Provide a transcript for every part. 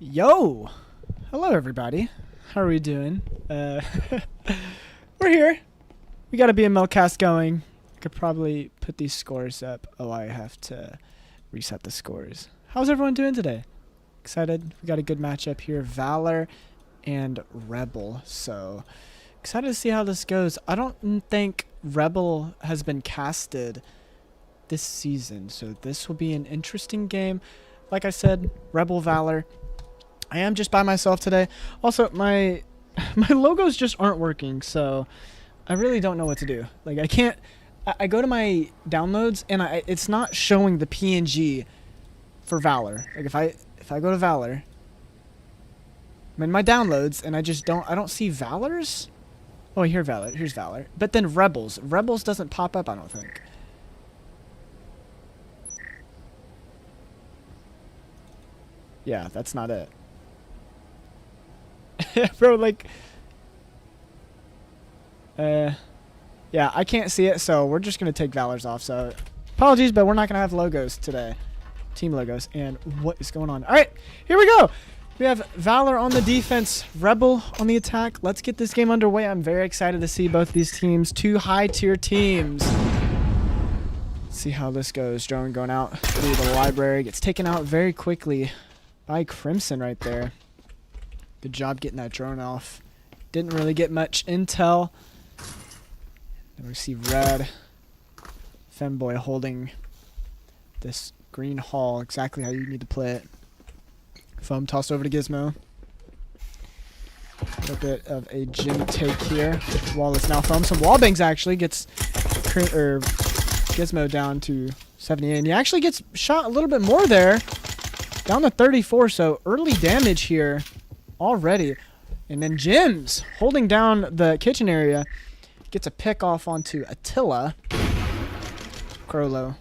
Yo! Hello, everybody. How are we doing? We're here. We got a BML cast going. Could probably put these scores up. Oh, I have to reset the scores. How's everyone doing today? Excited? We got a good matchup here. Valor and Rebel. So, excited to see how this goes. I don't think Rebel has been casted this season. So, this will be an interesting game. Like I said, Rebel Valor. I am just by myself today. Also, my logos just aren't working, so I really don't know what to do. Like, I can't. I go to my downloads and it's not showing the PNG for Valor. Like if I go to Valor, I'm in my downloads and I don't see Valor's. Oh, here's Valor. But then Rebels doesn't pop up, I don't think. Yeah, that's not it. Bro, like, yeah, I can't see it, so we're just gonna take Valor's off. So, apologies, but we're not gonna have logos today, team logos. And what is going on? All right, here we go. We have Valor on the defense, Rebel on the attack. Let's get this game underway. I'm very excited to see both these teams, two high-tier teams. Let's see how this goes. Drone going out through the library, gets taken out very quickly by Crimson right there. Good job getting that drone off. Didn't really get much intel. Then we see Red. Femboy holding this green hall exactly how you need to play it. Foam tossed over to Gizmo. A little bit of a gym take here. Wallace now foam. Some wall bangs actually gets Gizmo down to 78. And he actually gets shot a little bit more there. Down to 34, so early damage here already. And then Jims holding down the kitchen area. Gets a pick off onto Attila. Crowlow.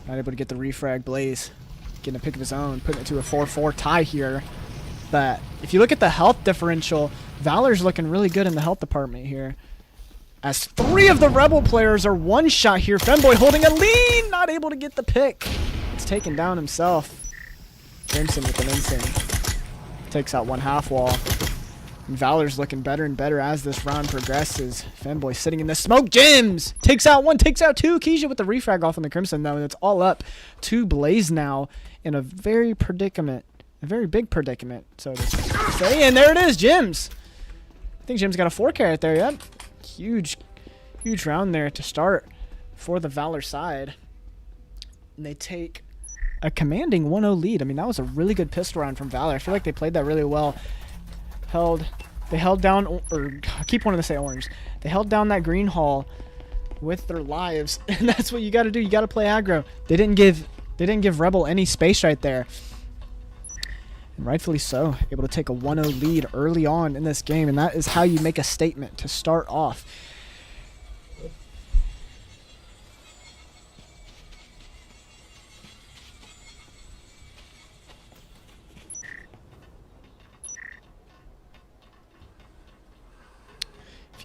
Not able to get the refrag. Blaze getting a pick of his own. Putting it to a 4-4 tie here. But if you look at the health differential, Valor's looking really good in the health department here. As three of the Rebel players are one shot here. Femboy holding a lead. Not able to get the pick. It's taken down himself. Crimson with an insane. Takes out one half wall. And Valor's looking better and better as this round progresses. Femboy sitting in the smoke. Jims takes out one, takes out two. Keisha with the refrag off on the Crimson though, and it's all up to Blaze now in a very big predicament. So to say, and there it is, Jims. I think Jims got a 4 carat there. Yep, huge round there to start for the Valor side. And they take a commanding 1-0 lead. I mean, that was a really good pistol round from Valor. I feel like they played that really well. They held down, or I keep wanting to say orange. They held down that green hall with their lives, and that's what you got to do. You got to play aggro. They didn't give Rebel any space right there, and rightfully so. Able to take a 1-0 lead early on in this game, and that is how you make a statement to start off.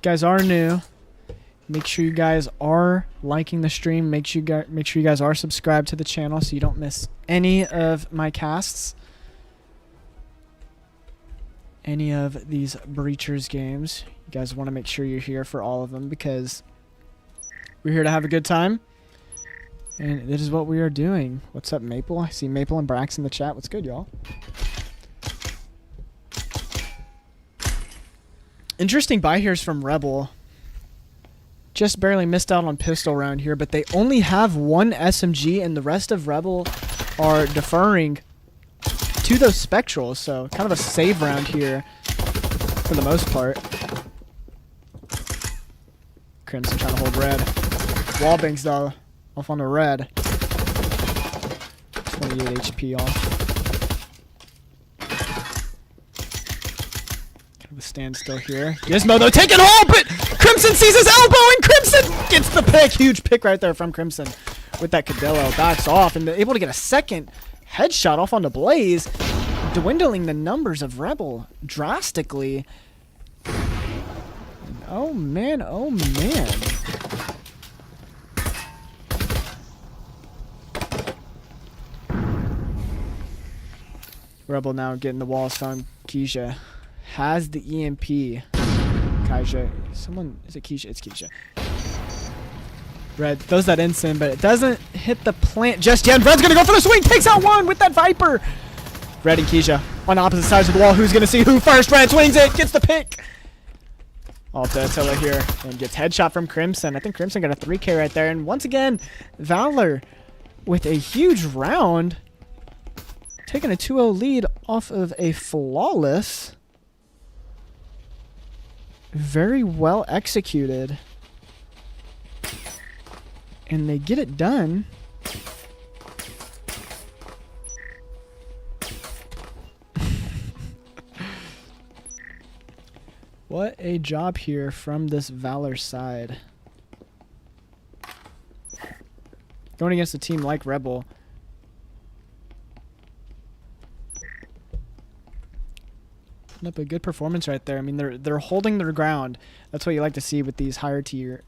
Guys are new, make sure you guys are liking the stream. Make sure you guys are subscribed to the channel so you don't miss any of my casts, any of these Breachers games. You guys want to make sure you're here for all of them because we're here to have a good time, and this is what we are doing. What's up, Maple? I see Maple and Brax in the chat. What's good, y'all? Interesting buy here is from Rebel. Just barely missed out on pistol round here, but they only have one SMG, and the rest of Rebel are deferring to those Spectrals, so kind of a save round here for the most part. Crimson trying to hold Red. Wallbangs though, off on the Red. 28 HP off. Stand still here. Gizmo though taking hold, but Crimson sees his elbow and Crimson gets the pick. Huge pick right there from Crimson with that Cadillo. Backs off and able to get a second headshot off onto Blaze, dwindling the numbers of Rebel drastically. And oh man, oh man. Rebel now getting the walls found. Keisha has the EMP. Kaija. Someone. Is it Keisha? It's Keisha. Red throws that instant, but it doesn't hit the plant just yet. Red's gonna go for the swing. Takes out one with that Viper. Red and Keisha on opposite sides of the wall. Who's gonna see who first? Red swings it. Gets the pick. All to Attila here. And gets headshot from Crimson. I think Crimson got a 3K right there. And once again, Valor with a huge round. Taking a 2-0 lead off of a flawless. Very well executed. And they get it done. What a job here from this Valor side. Going against a team like Rebel. Putting up a good performance right there. I mean, they're holding their ground. That's what you like to see with these higher tier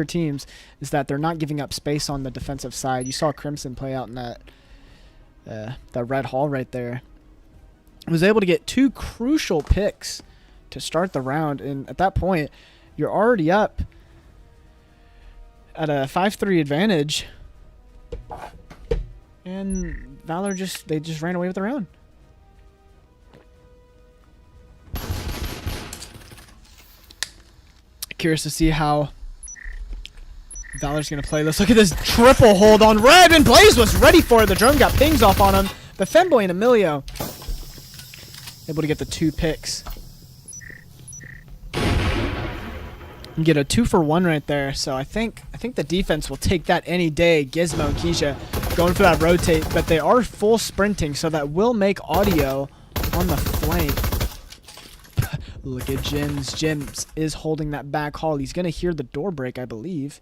teams, is that they're not giving up space on the defensive side. You saw Crimson play out in that red hall right there. Was able to get 2 crucial picks to start the round, and at that point, you're already up at a 5-3 advantage. And Valor just ran away with the round. Curious to see how Valor's gonna play this. Look at this triple hold on Red, and Blaze was ready for it. The drone got pings off on him. The Femboy and Emilio able to get the 2 picks. And get a 2-for-1 right there. So I think the defense will take that any day. Gizmo and Keisha going for that rotate, but they are full sprinting, so that will make audio on the flank. Look at Jims. Jims is holding that back haul. He's going to hear the door break, I believe.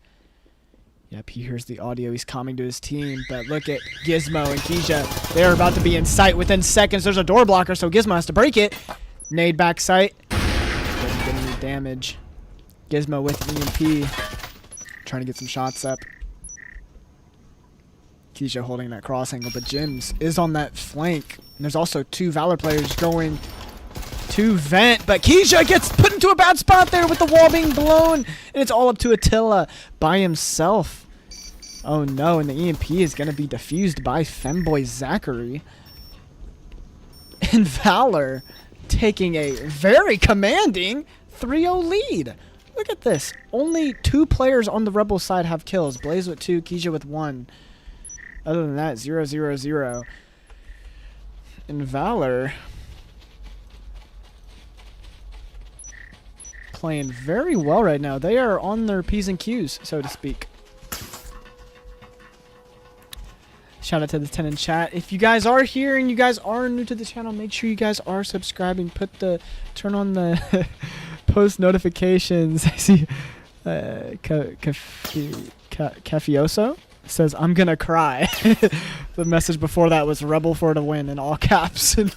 Yep, he hears the audio. He's coming to his team. But look at Gizmo and Keisha. They're about to be in sight within seconds. There's a door blocker, so Gizmo has to break it. Nade back sight. Doesn't get any damage. Gizmo with EMP. Trying to get some shots up. Keisha holding that cross angle, but Jims is on that flank. And there's also 2 Valor players going to vent, but Keisha gets put into a bad spot there with the wall being blown, and it's all up to Attila by himself. Oh no, and the EMP is going to be defused by Femboy Zachary. And Valor taking a very commanding 3-0 lead. Look at this. Only 2 players on the Rebel side have kills. Blaze with 2, Keisha with 1. Other than that, 0-0-0. And Valor playing very well right now. They are on their P's and Q's, so to speak. Shout out to the 10 in chat. If you guys are here and you guys are new to the channel, make sure you guys are subscribing. Turn on the post notifications. I see Cafioso says, I'm gonna cry. The message before that was Rebel for to win in all caps. And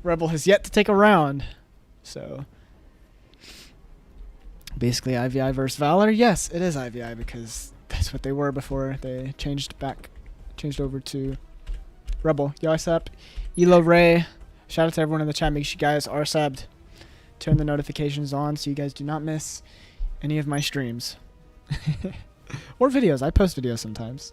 Rebel has yet to take a round. So basically IVI versus Valor. Yes, it is IVI because that's what they were before they changed over to Rebel. Yo, sup? Elo Ray. Shout out to everyone in the chat. Make sure you guys are subbed. Turn the notifications on so you guys do not miss any of my streams. Or videos. I post videos sometimes.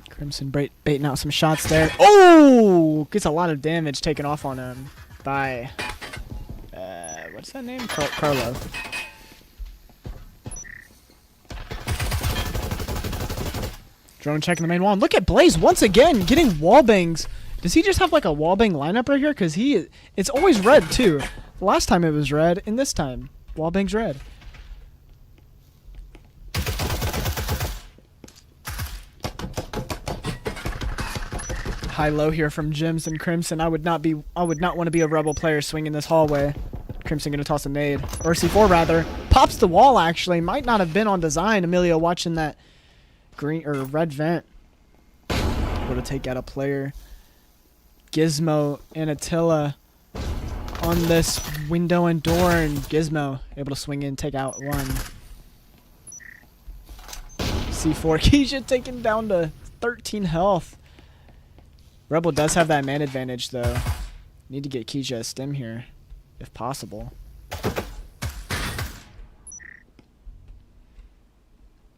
Crimson baiting out some shots there. Oh! Gets a lot of damage taken off on him by... what's that name? Carlo. Drone checking the main wall. And look at Blaze once again getting wall bangs. Does he just have like a wall bang lineup right here? Because it's always red too. Last time it was red, and this time wall bang's red. High low here from Jims and Crimson. I would not want to be a Rebel player swinging this hallway. Crimson gonna toss a nade, or C4 rather. Pops the wall actually. Might not have been on design. Emilio watching that green or red vent. Able to take out a player. Gizmo and Attila on this window and door, and Gizmo able to swing in, take out one. C4. Keisha taken down to 13 health. Rebel does have that man advantage, though. Need to get Keisha a stim here, if possible.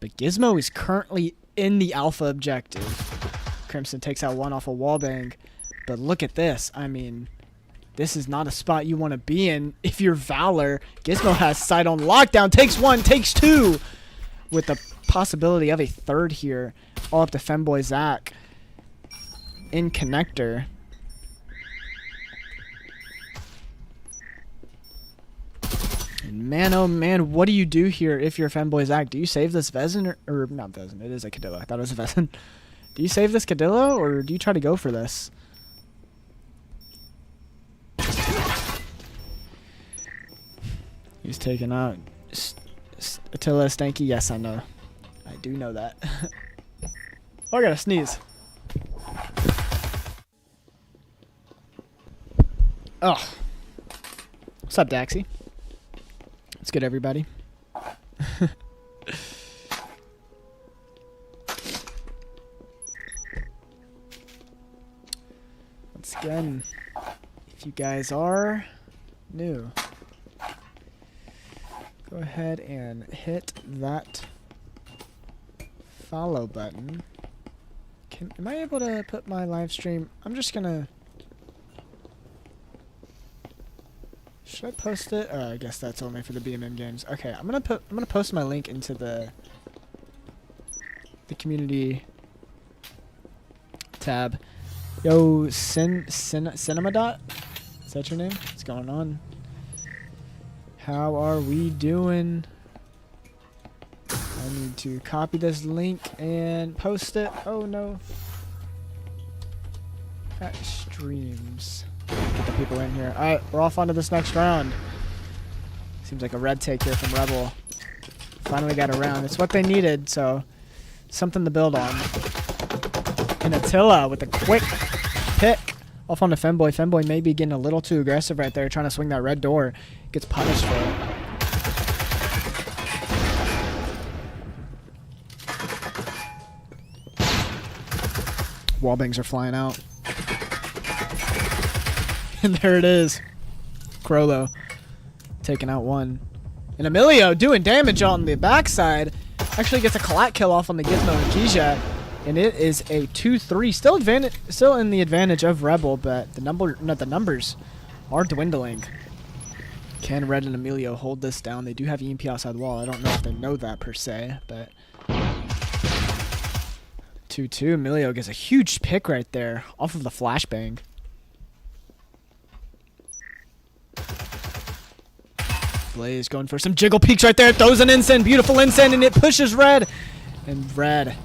But Gizmo is currently in the alpha objective. Crimson takes out one off a wallbang. But look at this. I mean, this is not a spot you want to be in if you're Valor. Gizmo has sight on lockdown. Takes one, takes two. With the possibility of a third here. All up to Femboy Zach. In connector. And man, oh man, what do you do here if you're Femboy Zach? Do you save this Vezin or not Vezin? It is a Cadillo. I thought it was a Vezin. Do you save this Cadillo or do you try to go for this? He's taking out Attila Stanky. Yes, I know. I do know that. Oh, I gotta sneeze. Oh. What's up, Daxie? What's good, everybody? Once again, if you guys are new, go ahead and hit that follow button. Am I able to put my live stream? I'm just gonna. Should I post it? Oh, I guess that's only for the BMM games. Okay, I'm gonna post my link into the community tab. Yo, Cinema Dot? Is that your name? What's going on? How are we doing? I need to copy this link and post it. Oh no. At streams. Get the people in here. Alright, we're off onto this next round. Seems like a red take here from Rebel. Finally got a round. It's what they needed, so something to build on. And Attila with a quick pick off on the Femboy. Femboy may be getting a little too aggressive right there, trying to swing that red door. Gets punished for it. Wallbangs are flying out. And there it is. Crollo taking out one. And Emilio doing damage on the backside. Actually gets a collat kill off on the Gizmo and Keisha. And it is a 2-3. Still in the advantage of Rebel, but the numbers are dwindling. Can Red and Emilio hold this down? They do have EMP outside the wall. I don't know if they know that per se, but 2-2. Emilio gets a huge pick right there off of the flashbang. Blaze going for some jiggle peeks right there. Throws an Incend. Beautiful Incend, and it pushes Red. And Red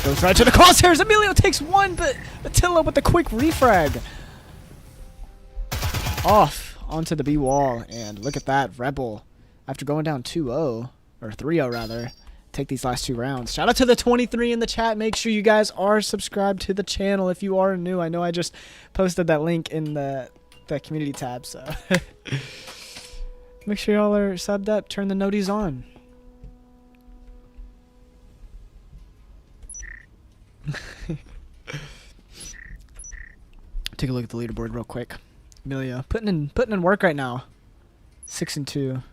goes right to the crosshairs. Emilio takes one, but Attila with the quick refrag. Off onto the B wall. And look at that. Rebel, after going down 2-0, or 3-0 rather, take these last two rounds. Shout out to the 23 in the chat. Make sure you guys are subscribed to the channel if you are new. I know I just posted that link in the community tab, so make sure y'all are subbed up. Turn the noties on. Take a look at the leaderboard real quick. Emilio putting in work right now. 6-2.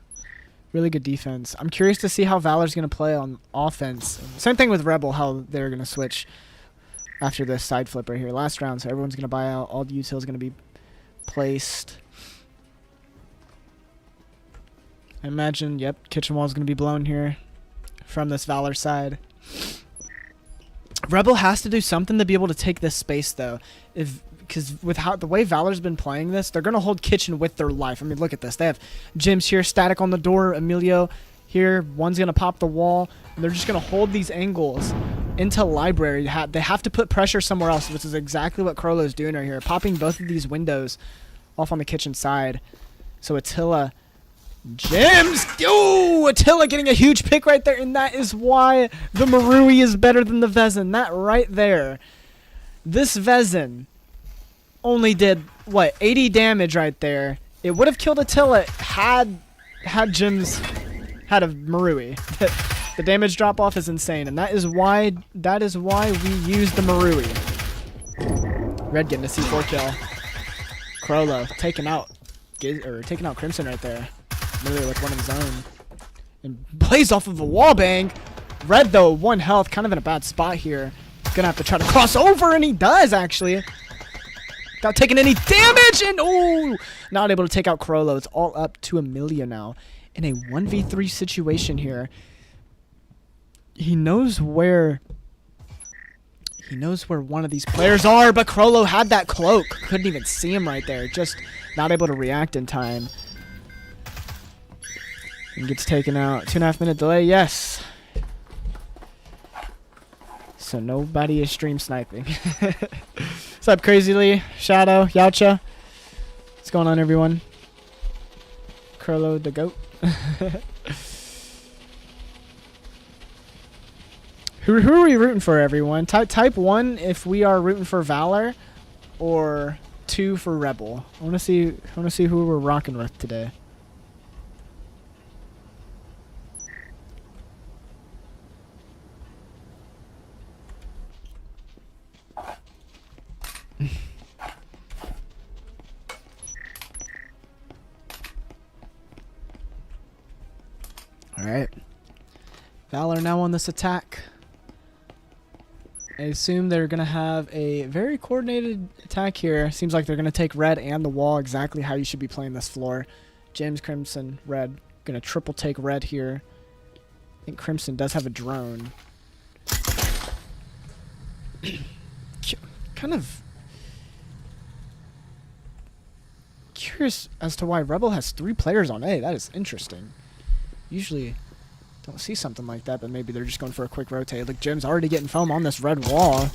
Really good defense. I'm curious to see how Valor's going to play on offense. Same thing with Rebel, how they're going to switch after this side flip right here. Last round, so everyone's going to buy out. All the utils going to be placed. I imagine, yep, kitchen wall's going to be blown here from this Valor side. Rebel has to do something to be able to take this space, though. Because with the way Valor's been playing this, they're going to hold kitchen with their life. I mean, look at this. They have Jims here, static on the door. Emilio here. One's going to pop the wall. And they're just going to hold these angles into library. They have to put pressure somewhere else, which is exactly what Crollo's doing right here. Popping both of these windows off on the kitchen side. So Attila... Jims! Ooh! Attila getting a huge pick right there, and that is why the Marui is better than the Vezin. That right there. This Vezin only did, what, 80 damage right there. It would have killed Attila had Jims had a Marui. The damage drop off is insane, and that is why we use the Marui. Red getting a C4 kill. Crollo taking out Crimson right there. Literally with one of his own. And Blaze off of a wallbang. Red though, 1 health, kind of in a bad spot here. Gonna have to try to cross over, and he does actually. Without taking any damage, and oh, not able to take out Crollo. It's all up to Amelia now. In a 1v3 situation here. He knows where one of these players are, but Crollo had that cloak. Couldn't even see him right there. Just not able to react in time. And gets taken out. 2.5 minute delay, yes. So nobody is stream sniping. What's up, Crazy Lee, Shadow, Yautja? What's going on, everyone? Crollo the GOAT. Who are we rooting for, everyone? Type 1 if we are rooting for Valor, or 2 for Rebel. I want to see who we're rocking with today. All right. Valor now on this attack. I assume they're going to have a very coordinated attack here. Seems like they're going to take red and the wall, exactly how you should be playing this floor. James, Crimson, red. Going to triple take red here. I think Crimson does have a drone. Kind of curious as to why Rebel has 3 players on A. That is interesting. Usually don't see something like that, but maybe they're just going for a quick rotate. Look, Jim's already getting foam on this red wall.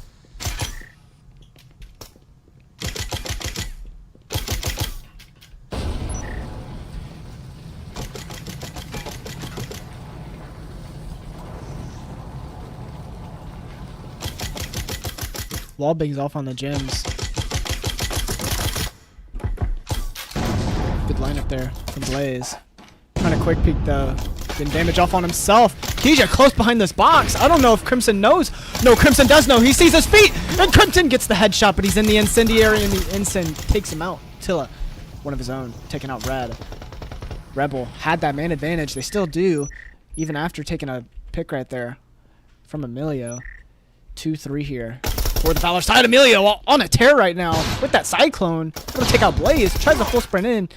Wall bangs off on the Jims. Good lineup there from Blaze. Trying to quick peek though. Getting damage off on himself. Keija close behind this box. I don't know if Crimson knows. No, Crimson does know. He sees his feet. And Crimson gets the headshot, but he's in the incendiary, and the Incend takes him out. Tilla, one of his own, taking out Red. Rebel had that man advantage. They still do, even after taking a pick right there from Emilio. 2-3 here. For the Valor side, Emilio on a tear right now with that Cyclone. Gonna take out Blaze. Tries to full sprint in.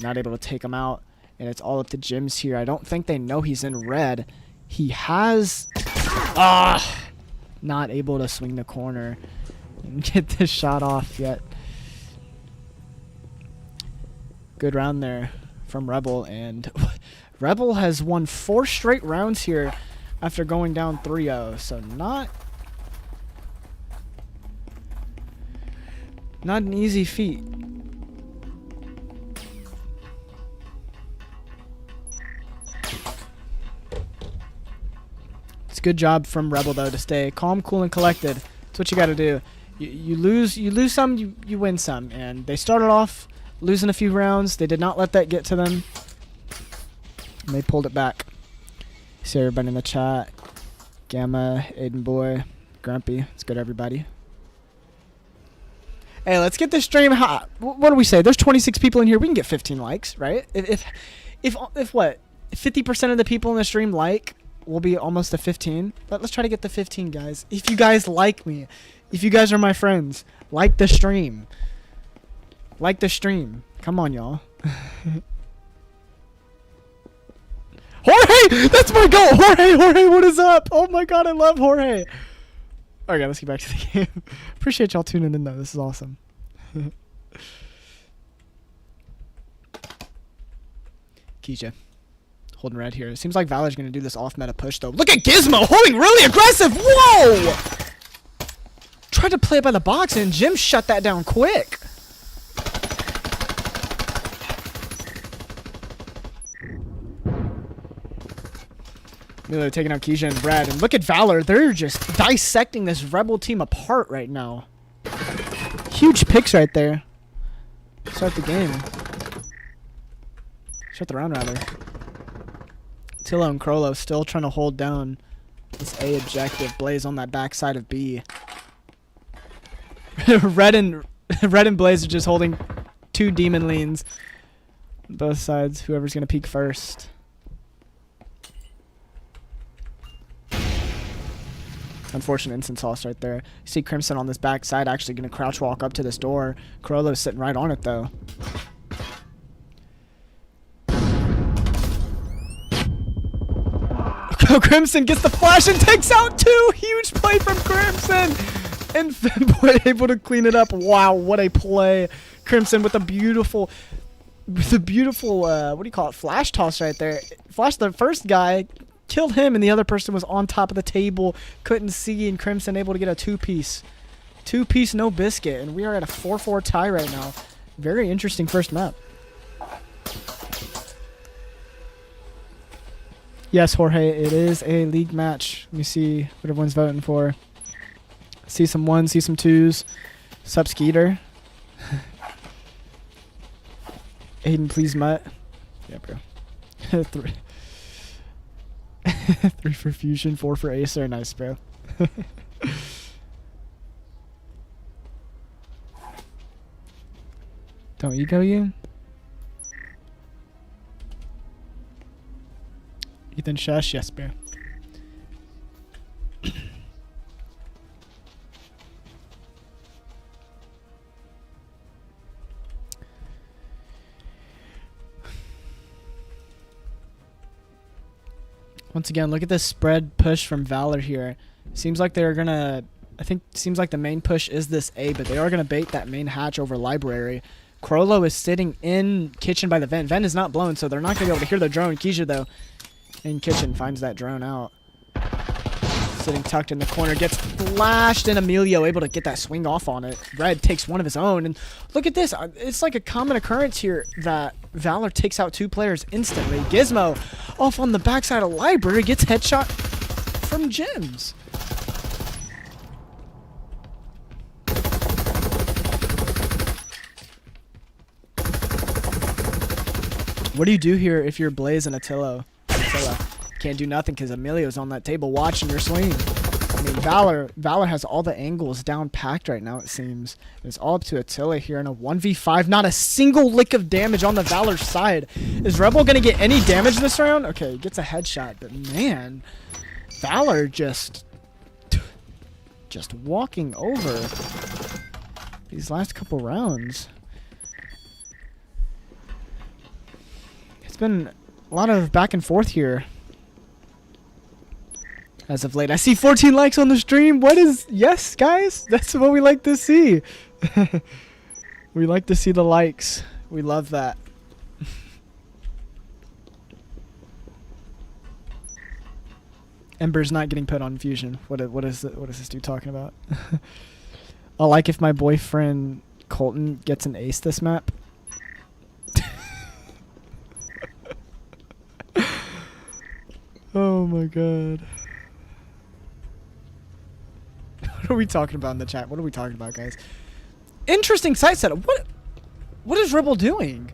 Not able to take him out. And it's all up to Jims here. I don't think they know he's in red. He has... not able to swing the corner and get this shot off yet. Good round there from Rebel. And Rebel has won 4 straight rounds here after going down 3-0. So not an easy feat. It's a good job from Rebel though to stay calm, cool, and collected. That's what you got to do. You lose some, you win some. And they started off losing a few rounds. They did not let that get to them, and they pulled it back. See everybody in the chat. Gamma, Aiden Boy, Grumpy. It's good, everybody. Hey, let's get this stream hot. What do we say? There's 26 people in here. We can get 15 likes, right? If what? 50% of the people in the stream like, we'll be almost to 15. But let's try to get to 15, guys. If you guys like me, if you guys are my friends, like the stream. Like the stream. Come on, y'all. Jorge! That's my goal! Jorge, what is up? Oh my god, I love Jorge. Okay, let's get back to the game. Appreciate y'all tuning in, though. This is awesome. Keisha. Holding red here. It seems like Valor's going to do this off-meta push, though. Look at Gizmo holding really aggressive. Whoa! Tried to play it by the box, and Jim shut that down quick. Really taking out Keisha and Brad. And look at Valor. They're just dissecting this Rebel team apart right now. Huge picks right there. Start the game. Start the round, rather. Attila and Krolo still trying to hold down this A objective. Blaze on that backside of B. Red and Blaze are just holding 2 demon leans. Both sides. Whoever's gonna peek first. Unfortunate instant toss right there. You see Crimson on this backside actually gonna crouch walk up to this door. Krolo's sitting right on it though. Crimson gets the flash and takes out 2. Huge play from Crimson. And Finboy able to clean it up. Wow, what a play. Crimson with a beautiful, what do you call it? Flash toss right there. Flash the first guy, killed him, and the other person was on top of the table. Couldn't see, and Crimson able to get a 2-piece. 2-piece, no biscuit. And we are at a 4-4 tie right now. Very interesting first map. Yes, Jorge, it is a league match. Let me see what everyone's voting for. See some 1s, see some 2s. Sup, Skeeter? Aiden, please mutt. Yeah, bro. 3. 3 for Fusion, 4 for Acer. Nice, bro. Don't ego you? Ethan Shush, yes, bro. Once again, look at this spread push from Valor here. Seems like they're gonna, seems like the main push is this A, but they are gonna bait that main hatch over library. Krolo is sitting in kitchen by the vent. Vent is not blown, so they're not gonna be able to hear the drone. Keisha, though, in kitchen, finds that drone out. Sitting tucked in the corner, gets flashed, and Emilio able to get that swing off on it. Red takes one of his own, and look at this. It's like a common occurrence here that Valor takes out 2 players instantly. Gizmo, off on the backside of library, gets headshot from Jims. What do you do here if you're Blaze and Attila? Can't do nothing because Emilio's on that table watching your swing. I mean, Valor has all the angles down packed right now, it seems. It's all up to Attila here in a 1v5. Not a single lick of damage on the Valor side. Is Rebel going to get any damage this round? Okay, he gets a headshot, but man, Valor just walking over these last couple rounds. It's been a lot of back and forth here as of late. I see 14 likes on the stream. Yes, guys, that's what we like to see. We like to see the likes. We love that. Ember's not getting put on Fusion. What is this dude talking about? I like if my boyfriend Colton gets an ace this map. Oh my god. What are we talking about in the chat? What are we talking about, guys? Interesting site setup. What is Rebel doing?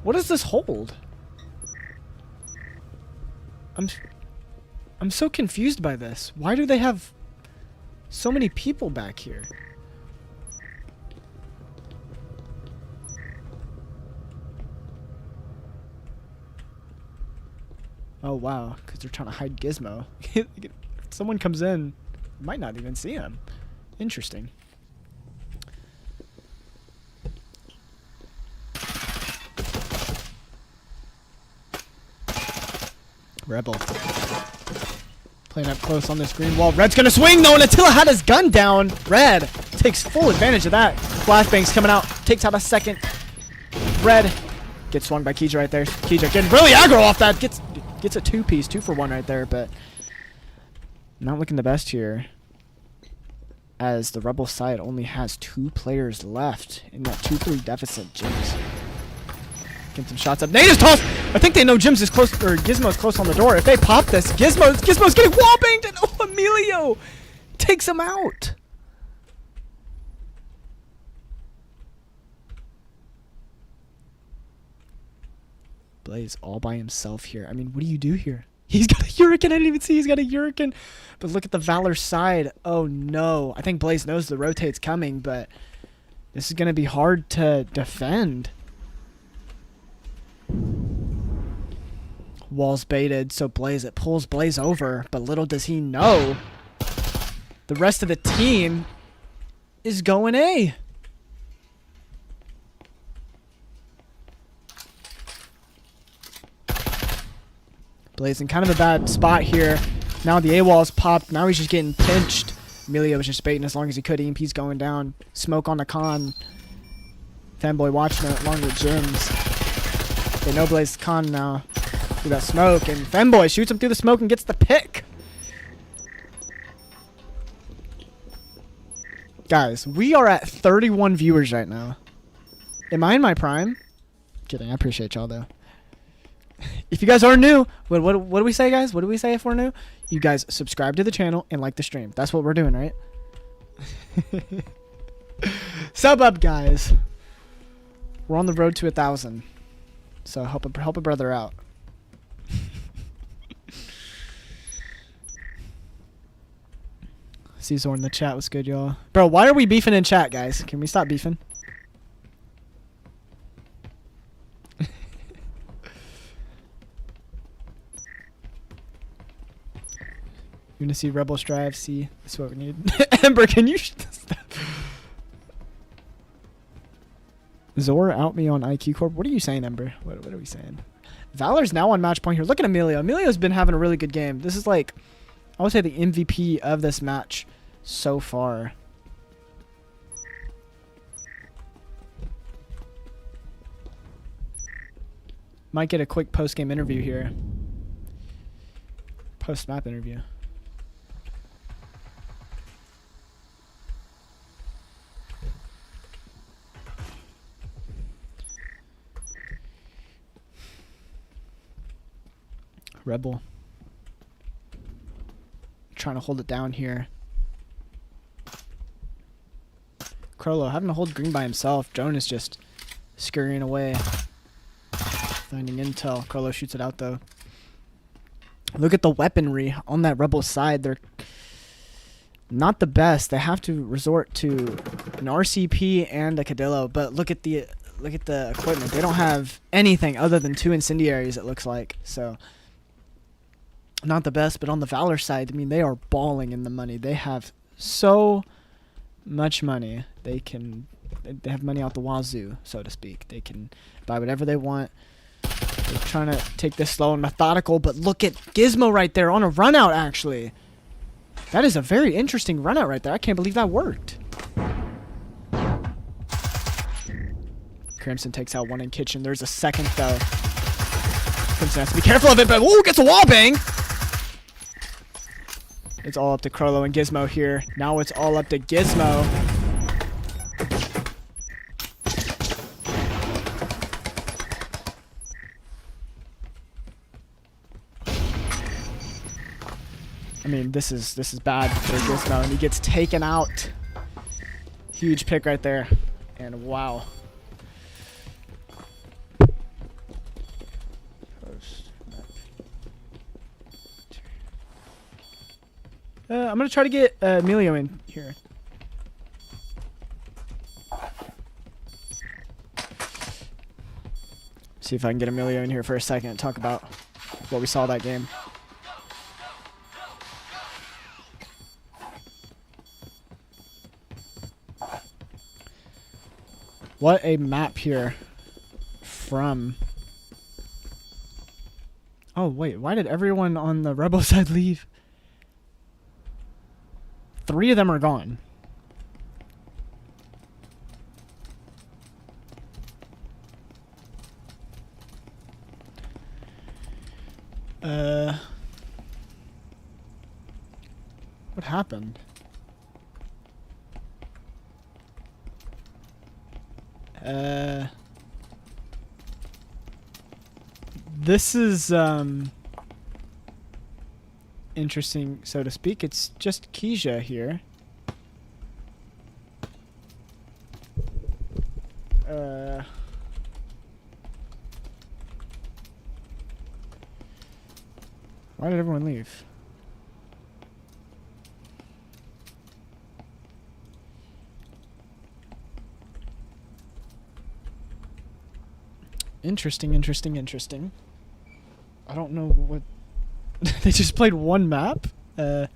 What does this hold? I'm so confused by this. Why do they have so many people back here? Oh wow, because they're trying to hide Gizmo. If someone comes in, might not even see him. Interesting. Rebel playing up close on this green wall. Red's gonna swing though, and Attila had his gun down. Red takes full advantage of that. Flashbang's coming out, takes out a second. Red gets swung by Keija right there. Keija getting really aggro off that. Gets a 2-piece, 2 for 1 right there, but not looking the best here, as the Rebel side only has 2 players left in that 2-3 deficit. Jims getting some shots up. Nate is tossed. I think they know Jims is close, or Gizmo's close on the door. If they pop this, Gizmo's getting wallbanged, and oh, Emilio takes him out. Blaze all by himself here. I mean, what do you do here? He's got a Hurricane. I didn't even see he's got a Hurricane. But look at the Valor side. Oh, no. I think Blaze knows the rotate's coming, but this is going to be hard to defend. Wall's baited, so Blaze, it pulls Blaze over, but little does he know, the rest of the team is going A. Blaze in kind of a bad spot here. Now the A-wall's popped. Now he's just getting pinched. Emilio was just baiting as long as he could. EMP's going down. Smoke on the con. Fanboy watching it along with Jims. They know Blaze con now. Through that smoke. And Fanboy shoots him through the smoke and gets the pick. Guys, we are at 31 viewers right now. Am I in my prime? Kidding. I appreciate y'all, though. If you guys are new, what do we say, guys? What do we say if we're new? You guys subscribe to the channel and like the stream. That's what we're doing, right? Sub up, guys. We're on the road to 1,000. So help a brother out. Caesar in the chat was good, y'all. Bro, why are we beefing in chat, guys? Can we stop beefing? You want to see Rebel Strive? See, that's what we need. Ember, can you stop? Zora out me on IQ Corp. What are you saying, Ember? What are we saying? Valor's now on match point here. Look at Emilio. Emilio's been having a really good game. This is like, I would say, the MVP of this match so far. Might get a quick post-game interview here. Post-map interview. Rebel. Trying to hold it down here. Crollo having to hold green by himself. Jonas just scurrying away. Finding intel. Crollo shoots it out though. Look at the weaponry on that Rebel side. They're not the best. They have to resort to an RCP and a Cadillo, but look at the equipment. They don't have anything other than 2 incendiaries, it looks like. So not the best, but on the Valor side, I mean, they are balling in the money. They have so much money. They have money out the wazoo, so to speak. They can buy whatever they want. They're trying to take this slow and methodical, but look at Gizmo right there on a run out, actually. That is a very interesting run out right there. I can't believe that worked. Crimson takes out one in kitchen. There's a second, though. Crimson has to be careful of it, but ooh, gets a wall bang! It's all up to Crollo and Gizmo here. Now it's all up to Gizmo. I mean, this is bad for Gizmo, and he gets taken out. Huge pick right there, and wow. I'm gonna try to get Emilio in here. See if I can get Emilio in here for a second and talk about what we saw that game. What a map here from... Oh, wait. Why did everyone on the Rebel side leave? 3 of them are gone. What happened? This is interesting, so to speak. It's just Keisha here. Why did everyone leave? Interesting, interesting, interesting. I don't know what... They just played one map? Oh,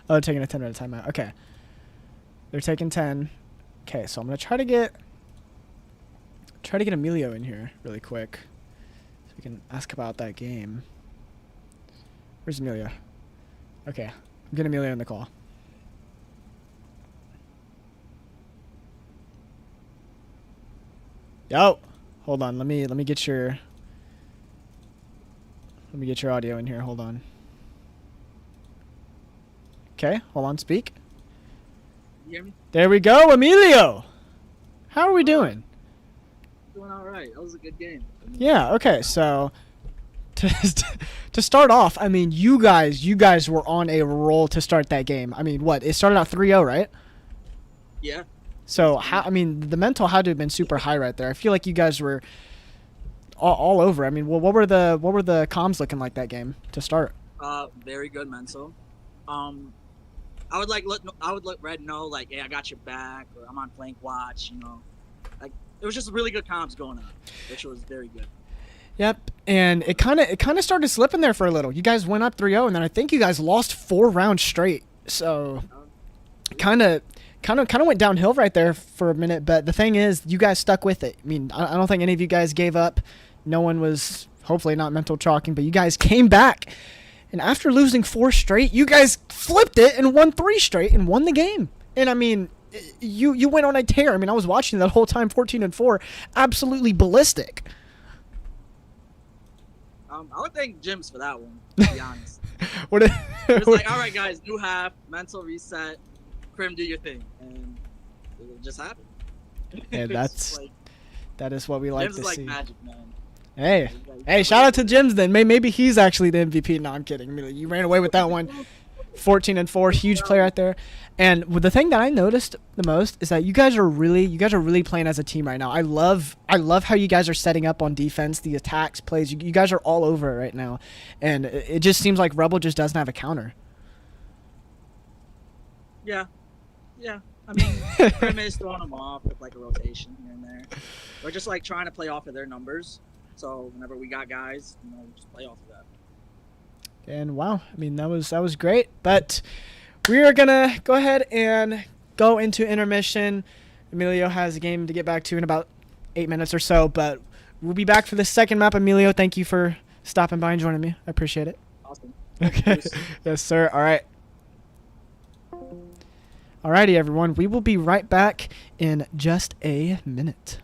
they're taking a 10-minute timeout. Okay. They're taking 10. Okay, so I'm going to try to get Emilio in here really quick. So we can ask about that game. Where's Emilio? Okay. I'm getting Emilio in the call. Yo! Hold on. Let me get your... Let me get your audio in here. Hold on. Okay, hold on. Speak. You hear me? There we go, Emilio! How are we doing? Doing all right. That was a good game. Yeah, okay, so... To start off, I mean, you guys were on a roll to start that game. I mean, what? It started out 3-0, right? Yeah. So, I mean, the mental had to have been super high right there. I feel like you guys were all over. I mean, well, what were the comms looking like that game to start? Very good mental. I would let Red know, like, hey, I got your back, or I'm on flank watch. Like it was just really good comms going on, which was very good. Yep, and it kind of started slipping there for a little. You guys went up 3-0, and then I think you guys lost 4 rounds straight. So, kind of went downhill right there for a minute. But the thing is, you guys stuck with it. I mean, I don't think any of you guys gave up. No one was, hopefully not mental chalking, but you guys came back. And after losing 4 straight, you guys flipped it and won 3 straight and won the game. And I mean, you went on a tear. I mean, I was watching that whole time, 14-4, absolutely ballistic. I would thank Jims for that one, to be honest. It was like, all right, guys, new half, mental reset, Crim, do your thing, and it just happened. Yeah, that is what we like Jims to is like see. magic, man. Hey, shout out to Jims then. Maybe he's actually the MVP. No, I'm kidding. I mean, you ran away with that one. 14-4, huge play right there. And the thing that I noticed the most is that you guys are really playing as a team right now. I love how you guys are setting up on defense, the attacks, plays. You guys are all over it right now, and it just seems like Rebel just doesn't have a counter. Yeah. I mean, Crim is throwing them off with like a rotation here and there. We're just like trying to play off of their numbers. So whenever we got guys, we just play off of that. And wow, I mean that was great. But we are gonna go ahead and go into intermission. Emilio has a game to get back to in about 8 minutes or so, but we'll be back for the second map. Emilio, thank you for stopping by and joining me. I appreciate it. Awesome. Okay. Yes, sir. All right. Alrighty, everyone. We will be right back in just a minute.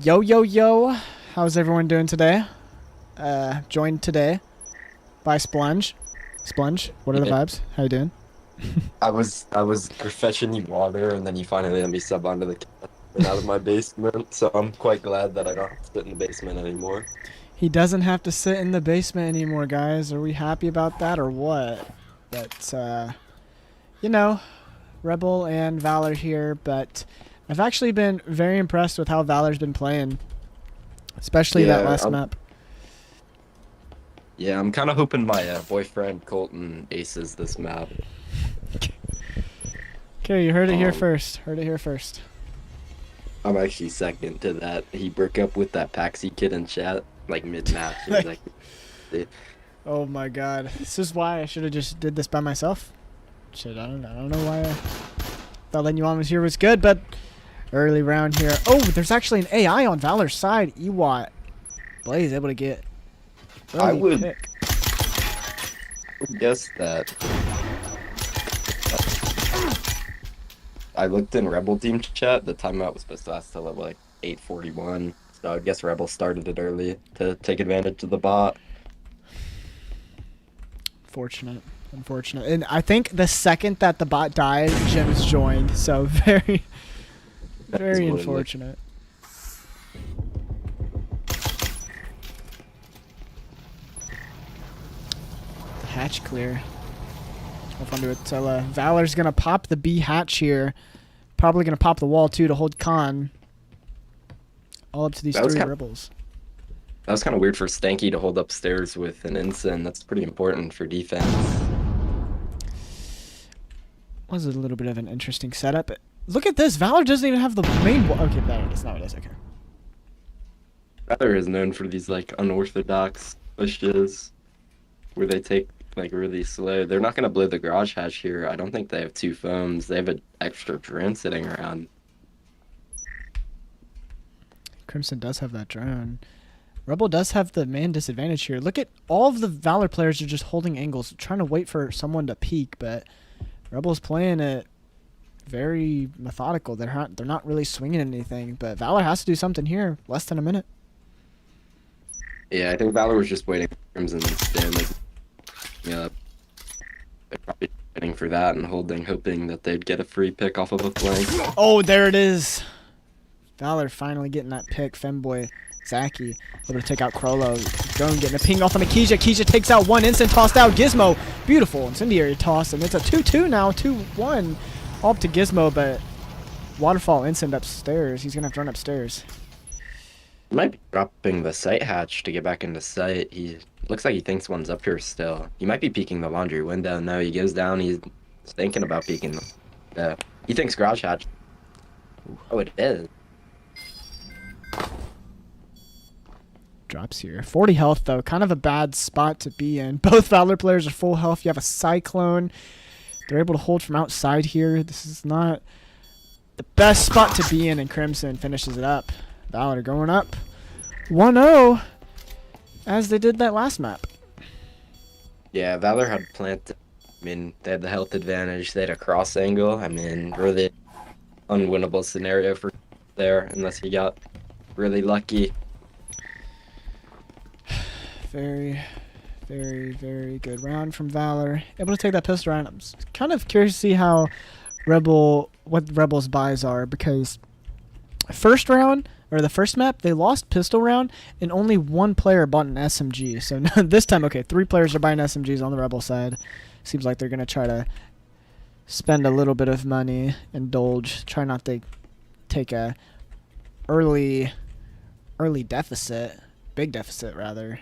Yo, yo, yo. How's everyone doing today? Joined today by Splunge. Splunge, what are the Yeah, vibes? How you doing? I was fetching you water, and then you finally let me sub onto the couch and out of my basement. So I'm quite glad that I don't have to sit in the basement anymore. He doesn't have to sit in the basement anymore, guys. Are we happy about that or what? But, you know, Rebel and Valor here, but I've actually been very impressed with how Valor's been playing, especially that Yeah, last map. I'm kind of hoping my boyfriend Colton aces this map. Okay, you heard it here Um, first. Heard it here first. I'm actually second to that. He broke up with that Paxi kid in chat like mid-match. He was like, Oh my god. This is why I should have just did this by myself. Shit, I don't know why I thought letting you on was here was good, but early round here. Oh, there's actually an AI on Valor's side. Ewat. Blaze able to get I early would pick. guess that. I looked in Rebel team chat. The timeout was supposed to last till like 8:41. So I guess Rebel started it early to take advantage of the bot. Fortunate. Unfortunate. And I think the second that the bot died, Jim's joined. So very, That is very what it looked. unfortunate. The hatch clear. Hold on to it. So Valor's going to pop the B hatch here. Probably going to pop the wall too to hold Khan. All up to these That was three kind rebels. That was kind of weird for Stanky to hold upstairs with an ensign. That's pretty important for defense. Was a little bit of an interesting setup. Look at this. Valor doesn't even have the main wall. Okay, that's not what it is. Okay. Valor is known for these like unorthodox pushes where they take like really slow. They're not gonna blow the garage hatch here. I don't think they have two foams. They have an extra drone sitting around. Crimson does have that drone. Rebel does have the man disadvantage here. Look at all of the Valor players are just holding angles, trying to wait for someone to peek, but Rebel's playing it very methodical. They're not really swinging anything, but Valor has to do something here. Less than a minute. Yeah, I think Valor was just waiting for Crimson to stand like yeah. They're probably waiting for that and hoping that they'd get a free pick off of a flank. Oh, there it is. Valor finally getting that pick. Femboy Zaki able to take out Krolo. Drone getting a ping off on Akija. Akija takes out one, instant tossed out. Gizmo, beautiful incendiary toss, and it's a 2-2 now, 2-1. All up to Gizmo, but Waterfall instant upstairs. He's gonna have to run upstairs. He might be dropping the sight hatch to get back into sight. He looks like he thinks one's up here still. He might be peeking the laundry window. No, he goes down. He's thinking about peeking. He thinks garage hatch. Oh, it is. Drops here. 40 health, though. Kind of a bad spot to be in. Both Valor players are full health. You have a Cyclone. They're able to hold from outside here. This is not the best spot to be in, and Crimson finishes it up. Valor going up 1-0 as they did that last map. Yeah, Valor had planted. I mean, they had the health advantage. They had a cross angle. I mean, really unwinnable scenario for there unless he got really lucky. Very, very, very good round from Valor. Able to take that pistol round. I'm kind of curious to see how what Rebel's buys are, because first round, or the first map, they lost pistol round, and only one player bought an SMG. So this time, okay, 3 players are buying SMGs on the Rebel side. Seems like they're going to try to spend a little bit of money, indulge, try not to take a early deficit, big deficit rather.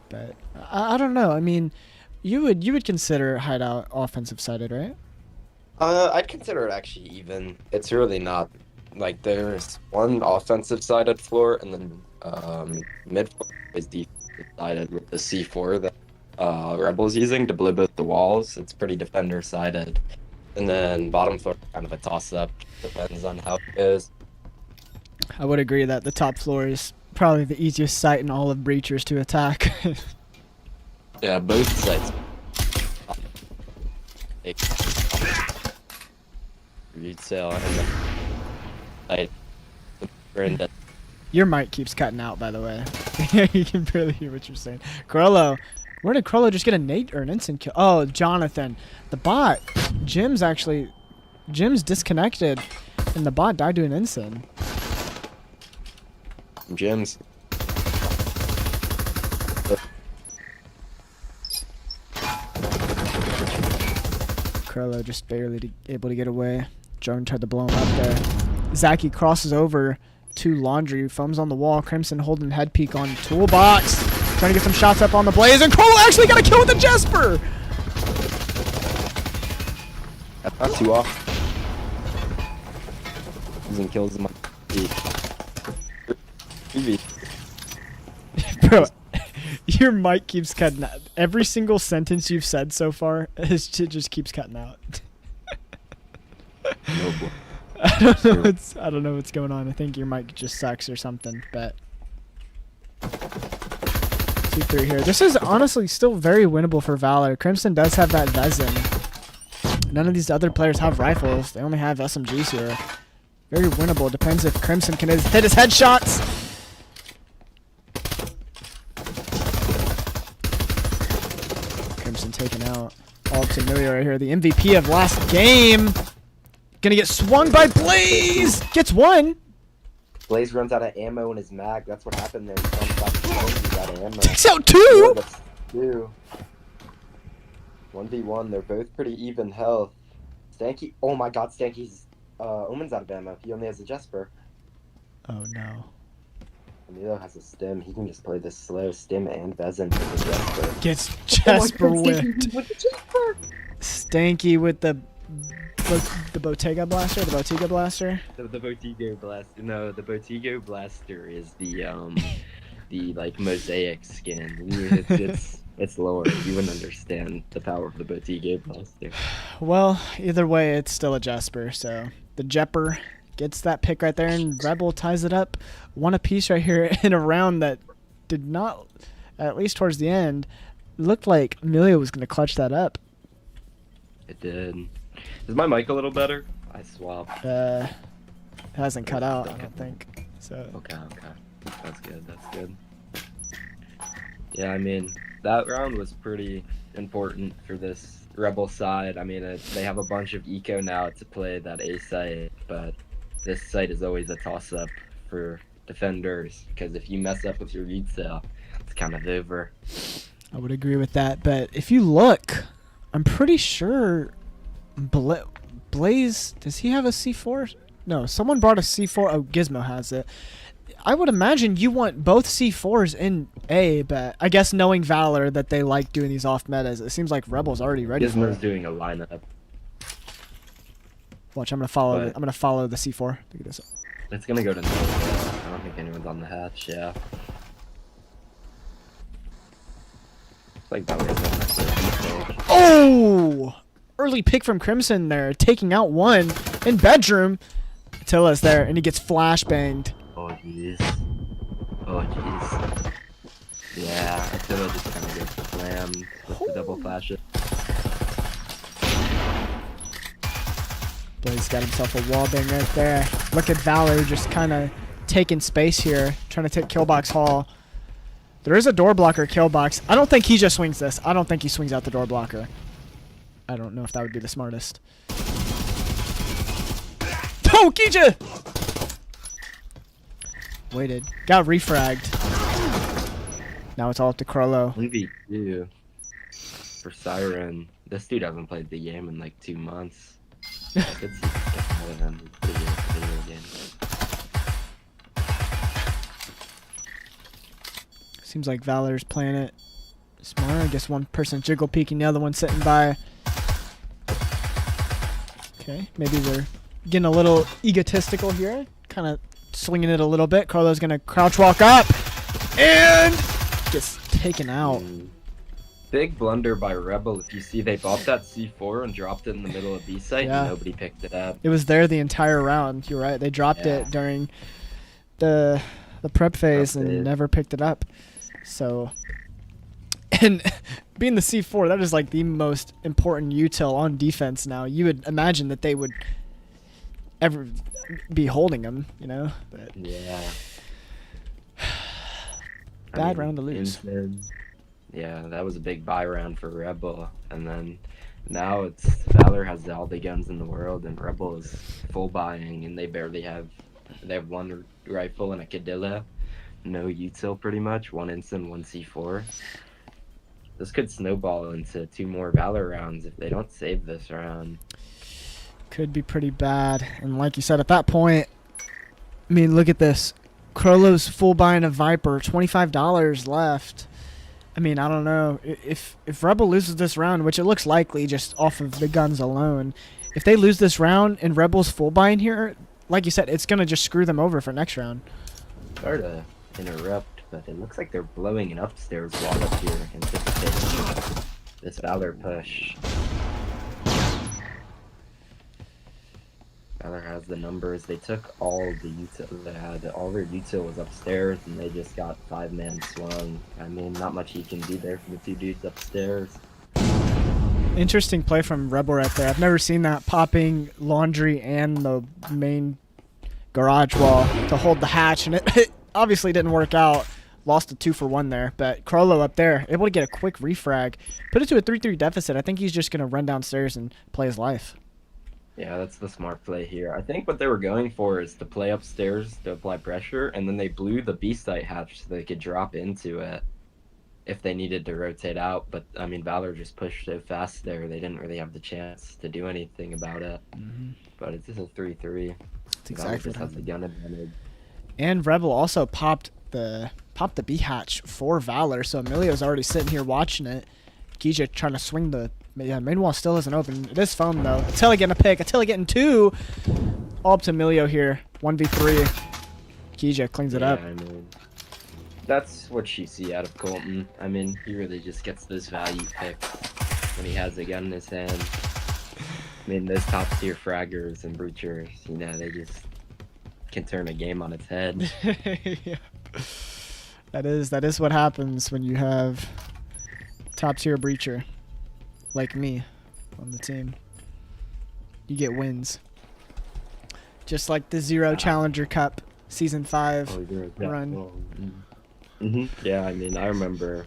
But I don't know. I mean, you would consider Hideout offensive sided, right? I'd consider it actually even. It's really not. Like, there's one offensive sided floor, and then mid floor is defensive sided with the C4 that Rebel's using to blow both the walls. It's pretty defender sided. And then bottom floor kind of a toss up. Depends on how it goes. I would agree that the top floor is probably the easiest site in all of Breachers to attack. Yeah, both sides. Retail and then I Your mic keeps cutting out, by the way. You can barely hear what you're saying. Crollo. Where did Crollo just get a nade or an instant kill? Oh, Jonathan. The bot. Jim's disconnected, and the bot died to an instant. Gems. Crollo just barely able to get away. Jordan tried to blow him up there. Zaki crosses over to Laundry. Foams on the wall. Crimson holding head peek on Toolbox. Trying to get some shots up on the Blaze. And Crollo actually got a kill with the Jesper. That's not too off. Using kills in my TV. Bro, your mic keeps cutting out. Every single sentence you've said so far, it just keeps cutting out. No boy. I don't know what's going on. I think your mic just sucks or something, but 2-3 here. This is honestly still very winnable for Valor. Crimson does have that Vezin. None of these other players have rifles. They only have SMGs here. Very winnable. Depends if Crimson can hit his headshots. Crimson taken out. All up to Amelia right here. The MVP of last game. Gonna get swung by Blaze. Gets one. Blaze runs out of ammo in his mag. That's what happened there. He comes back to home, he's out of ammo. Takes out two. That's two. 1v1. They're both pretty even health. Stanky. Oh my God, Stanky's. Omen's out of ammo. He only has a Jesper. Oh no. Emilio has a stim. He can just play this slow stim and Vezin with the Jesper. Gets Jesper Oh my God, whipped. Stanky with the Jesper. Stanky with the Bottega Blaster. The Bottega Blaster. The Botigo Blaster. No, the Botigo Blaster is the like mosaic skin. It's lower. You wouldn't understand the power of the Botigo Blaster. Well, either way, it's still a Jesper. So the Jepper gets that pick right there, and Rebel ties it up. One apiece right here in a round that did not, at least towards the end, looked like Amelia was going to clutch that up. It did. Is my mic a little better? I swapped. It hasn't cut out, I don't think. So. Okay. That's good. Yeah, I mean, that round was pretty important for this Rebel side. I mean, they have a bunch of eco now to play that A site, but this site is always a toss-up for defenders, because if you mess up with your read cell, it's kind of over. I would agree with that, but if you look, I'm pretty sure Blaze, does he have a C4? No, someone brought a C4. Oh, Gizmo has it. I would imagine you want both C4s in A, but I guess knowing Valor that they like doing these off metas, it seems like Rebel's already ready for Gizmo's it. doing a lineup. Watch, I'm gonna follow. But- I'm gonna follow the C4. Look at this. It's gonna go to no. I don't think anyone's on the hatch, yeah. It's like Valor's on that first. Oh! Early pick from Crimson there, taking out one in bedroom. Attila's there, and he gets flashbanged. Oh jeez. Yeah, Attila just kind of gets slammed with the double flashes. Blaze got himself a wallbang right there. Look at Valor just kind of taking space here, trying to take Killbox Hall. There is a door blocker Killbox. I don't think he just swings this. I don't think he swings out the door blocker. I don't know if that would be the smartest. Oh, Gija! Waited. Got refragged. Now it's all up to Crollo. 1v2 for Siren. This dude hasn't played the game in like 2 months. I could see him pretty good at the video game. Seems like Valor's playing it smart. I guess one person jiggle peeking, the other one sitting by. Okay, maybe they're getting a little egotistical here. Kind of swinging it a little bit. Carlo's going to crouch walk up. And gets taken out. Big blunder by Rebel. If you see, they bought that C4 and dropped it in the middle of B site, Yeah. and nobody picked it up. It was there the entire round. You're right. They dropped it during the prep phase and never picked it up. So, and being the C4, that is like the most important util on defense now. You would imagine that they would ever be holding them, you know? But Yeah. Bad round to lose. Yeah, that was a big buy round for Rebel, and then now it's Valor has all the guns in the world, and Rebel is full buying, and they have one rifle and a Cadilla, no util pretty much, one instant, one C4. This could snowball into 2 more Valor rounds if they don't save this round. Could be pretty bad. And like you said, at that point, I mean, look at this. Krolo's full buying a Viper, $25 left. I mean, I don't know. If Rebel loses this round, which it looks likely just off of the guns alone, if they lose this round and Rebel's full buying here, like you said, it's going to just screw them over for next round. Sorry to interrupt, but it looks like they're blowing an upstairs wall up here, anticipating this Valor push. Valor has the numbers. They took all the util they had. All their util was upstairs, and they just got 5-man swung. I mean, not much you can do there for the 2 dudes upstairs. Interesting play from Rebel right there. I've never seen that, popping laundry and the main garage wall to hold the hatch, and it obviously didn't work out. Lost a 2-for-1 there, but Krolo up there able to get a quick refrag, put it to a 3-3 deficit. I think he's just gonna run downstairs and play his life. Yeah, that's the smart play here. I think what they were going for is to play upstairs to apply pressure, and then they blew the B site hatch so they could drop into it if they needed to rotate out. But I mean, Valor just pushed so fast there, they didn't really have the chance to do anything about it. But it's just a 3-3. That's exactly what has the gun advantage. And Rebel also popped the B hatch for Valor, so Emilio's already sitting here watching it. Kija trying to swing the main wall still isn't open. It is foam though. Attila getting a pick. Attila getting 2. All up to Emilio here. 1v3. Kija cleans it up. I mean, that's what you see out of Colton. I mean, he really just gets those value picks when he has a gun in his hand. I mean, those top tier fraggers and breachers, you know, they just can turn a game on its head. Yeah. That is what happens when you have top tier breacher like me on the team. You get wins. Just like the Zero Challenger Cup Season 5 run. Yeah, I mean, I remember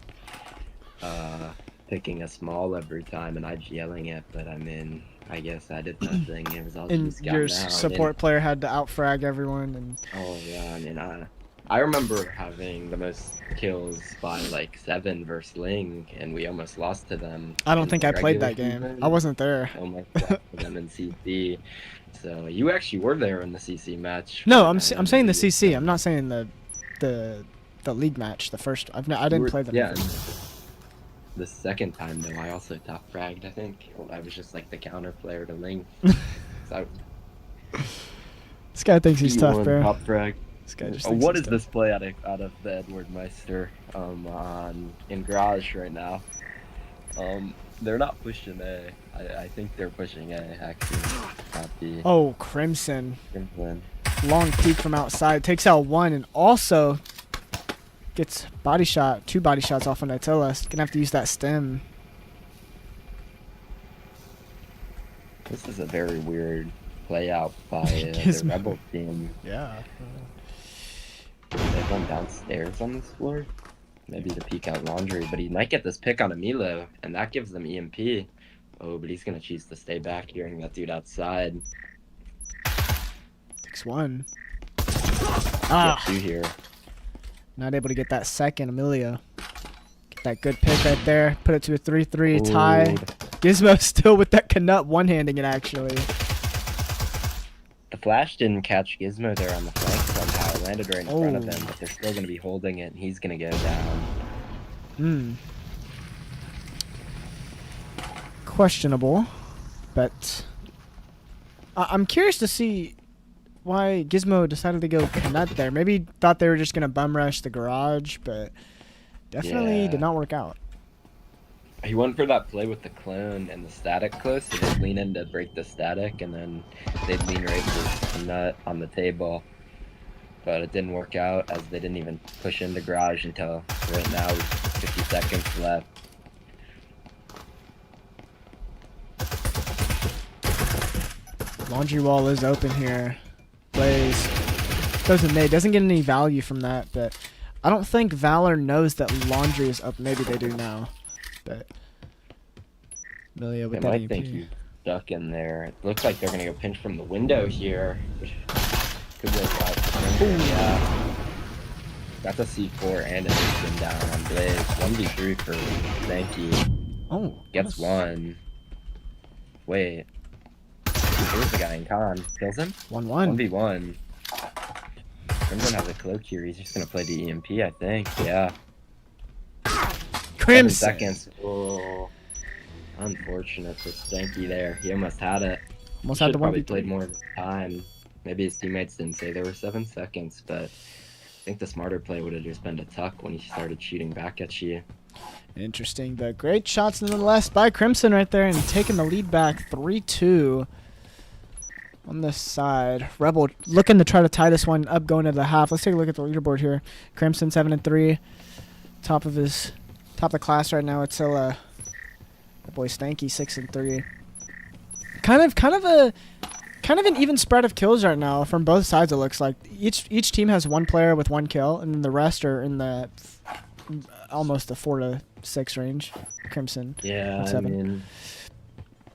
picking a small every time and I'd yelling it, but I mean, I guess I did nothing. It was all And just your gotten out. support player had to outfrag everyone. And Oh yeah, I mean, I remember having the most kills by like 7 versus Ling, and we almost lost to them. I don't in think the I played that regular game. season. I wasn't there. Almost lost to them in CC. So you actually were there in the CC match. No, I'm saying the CC. I'm not saying the league match. The first. I didn't play that. Yeah. The second time though, I also top fragged. I think I was just like the counter player to Ling. So This guy thinks he's tough, P1 bro. Top frag. This guy just thinks What he's is tough. this play out of the Edward Meister in garage right now? They're not pushing A. I think they're pushing A actually. Not B. Oh, Crimson. Crimson. Long peek from outside. Takes out 1 and also gets body shot. 2 body shots off on Attila. Gonna have to use that stem. This is a very weird play out by the Gizmo. Rebel team. Yeah. They've gone downstairs on this floor. Maybe to peek out laundry, but he might get this pick on Emilio, and that gives them EMP. Oh, but he's gonna choose to stay back, hearing that dude outside. 6-1. Ah, 2 here. not able to get that second. Emilio. Get that good pick right there. Put it to a 3-3 tie. Ooh, Gizmo still with that Knut one-handing it actually. the flash didn't catch Gizmo there on the flank somehow. It landed right in front of Oh. him, but they're still gonna be holding it, and he's gonna go down. Questionable, but I'm curious to see why Gizmo decided to go Knut there. Maybe he thought they were just gonna bum rush the garage, but definitely Yeah. did not work out. He went for that play with the clone and the static close, so they'd lean in to break the static, and then they'd lean right to the nut on the table. But it didn't work out, as they didn't even push into garage until right now, with 50 seconds left. Laundry wall is open here. Plays. Doesn't get any value from that, but I don't think Valor knows that Laundry is up. Maybe they do now. But Amelia with They that might EP. think you stuck in there. It looks like they're gonna go pinch from the window here. Which could work out. Yeah. That's a C4 and an instant down on Blaze. 1v3 for Stanky. Oh, Gets one. Wait. Here's the guy in con. Kills him? 1-1. 1v1. Crimson has a cloak here. He's just gonna play the EMP, I think. Yeah. 7 Crimson. seconds. Oh. Unfortunate for Stanky there. He almost had it. Almost had the Probably 1v3. played more of his time. Maybe his teammates didn't say there were 7 seconds, but I think the smarter play would have just been to tuck when he started shooting back at you. Interesting, but great shots nonetheless by Crimson right there and taking the lead back 3-2 on this side. Rebel looking to try to tie this one up going into the half. Let's take a look at the leaderboard here. Crimson 7-3, top of the class right now. It's still the boy Stanky 6-3. Kind of an even spread of kills right now from both sides. It looks like each team has one player with 1 kill, and then the rest are in the almost the 4 to 6 range. Crimson. Yeah, I 7. mean,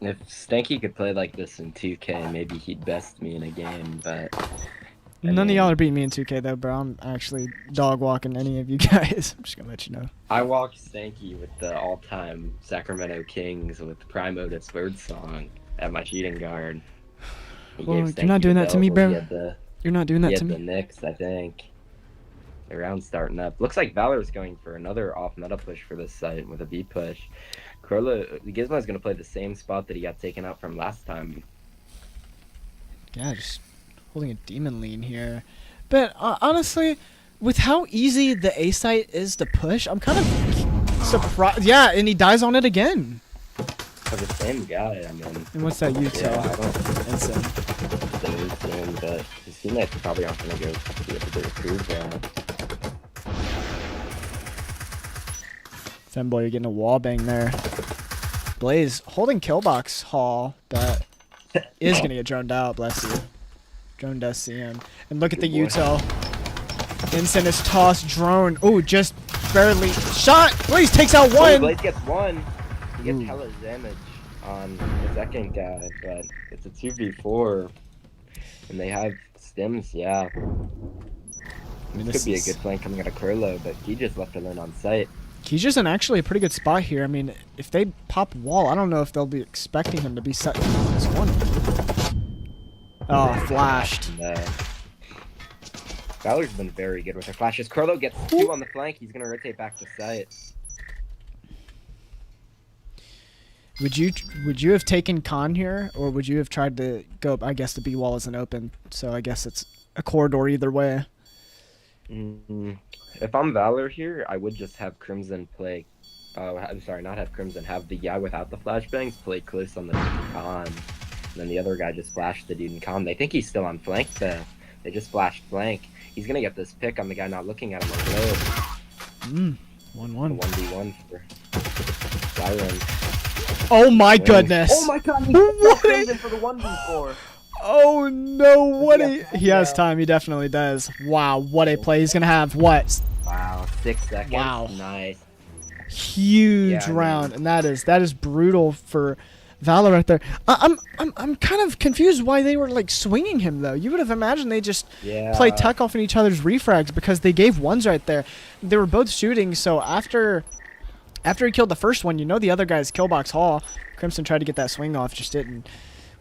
if Stanky could play like this in 2K, maybe he'd best me in a game, but None of y'all are beating me in 2K though, bro. I'm actually dog walking any of you guys. I'm just gonna let you know. I walked Stanky with the all-time Sacramento Kings with Primo this bird song at my shooting guard. Well, you're not doing that to me, bro. You're not doing that to the me. Knicks, I think. The round's starting up. Looks like Valor's going for another off-meta push for this site with a B push. Gizmo's going to play the same spot that he got taken out from last time. Yeah, just holding a demon lean here. But honestly, with how easy the A site is to push, I'm kind of surprised. Yeah, and he dies on it again. For the same guy, I mean. And what's that you tell? Yeah, I don't Insane. think but his teammates probably aren't going to go be able to recruit that. Femboy, you're getting a wall bang there. Blaze holding killbox Hall, but is going to get droned out, bless you. Drone does see him. And look at the util. Instant is tossed, drone. Oh, just barely shot. Blaze takes out one. Blaze gets one. He gets hella damage on the second guy, but it's a 2v4. And they have stims, yeah. I mean, This could be a good flank coming out of Curlo, but he just left alone on site. He's just in actually a pretty good spot here. I mean, if they pop wall, I don't know if they'll be expecting him to be set on this one. Oh, flashed. Valor's been very good with her flashes. Curlo gets 2 on the flank. He's going to rotate back to site. Would you have taken Khan here, or would you have tried to go? I guess the B wall isn't open, so I guess it's a corridor either way. If I'm Valor here, I would just have Crimson play. I'm sorry, not have Crimson. Have the guy without the flashbangs play close on the con. And then the other guy just flashed the dude in con. They think he's still on flank though. They just flashed flank. He's gonna get this pick on the guy not looking at him on the road. 1-1. 1v1 for Siren. Oh my goodness! Oh my god! What Crimson for the 1v4. Oh no! What he has time. He definitely does. Wow! What a play! He's gonna have what? Wow, 6 seconds. Wow. Nice. Huge round, and that is brutal for Valor right there. I'm kind of confused why they were like swinging him though. You would have imagined they just play tuck off in each other's refrags because they gave ones right there. They were both shooting, so after he killed the first one, you know the other guy's killbox Hall. Crimson tried to get that swing off, just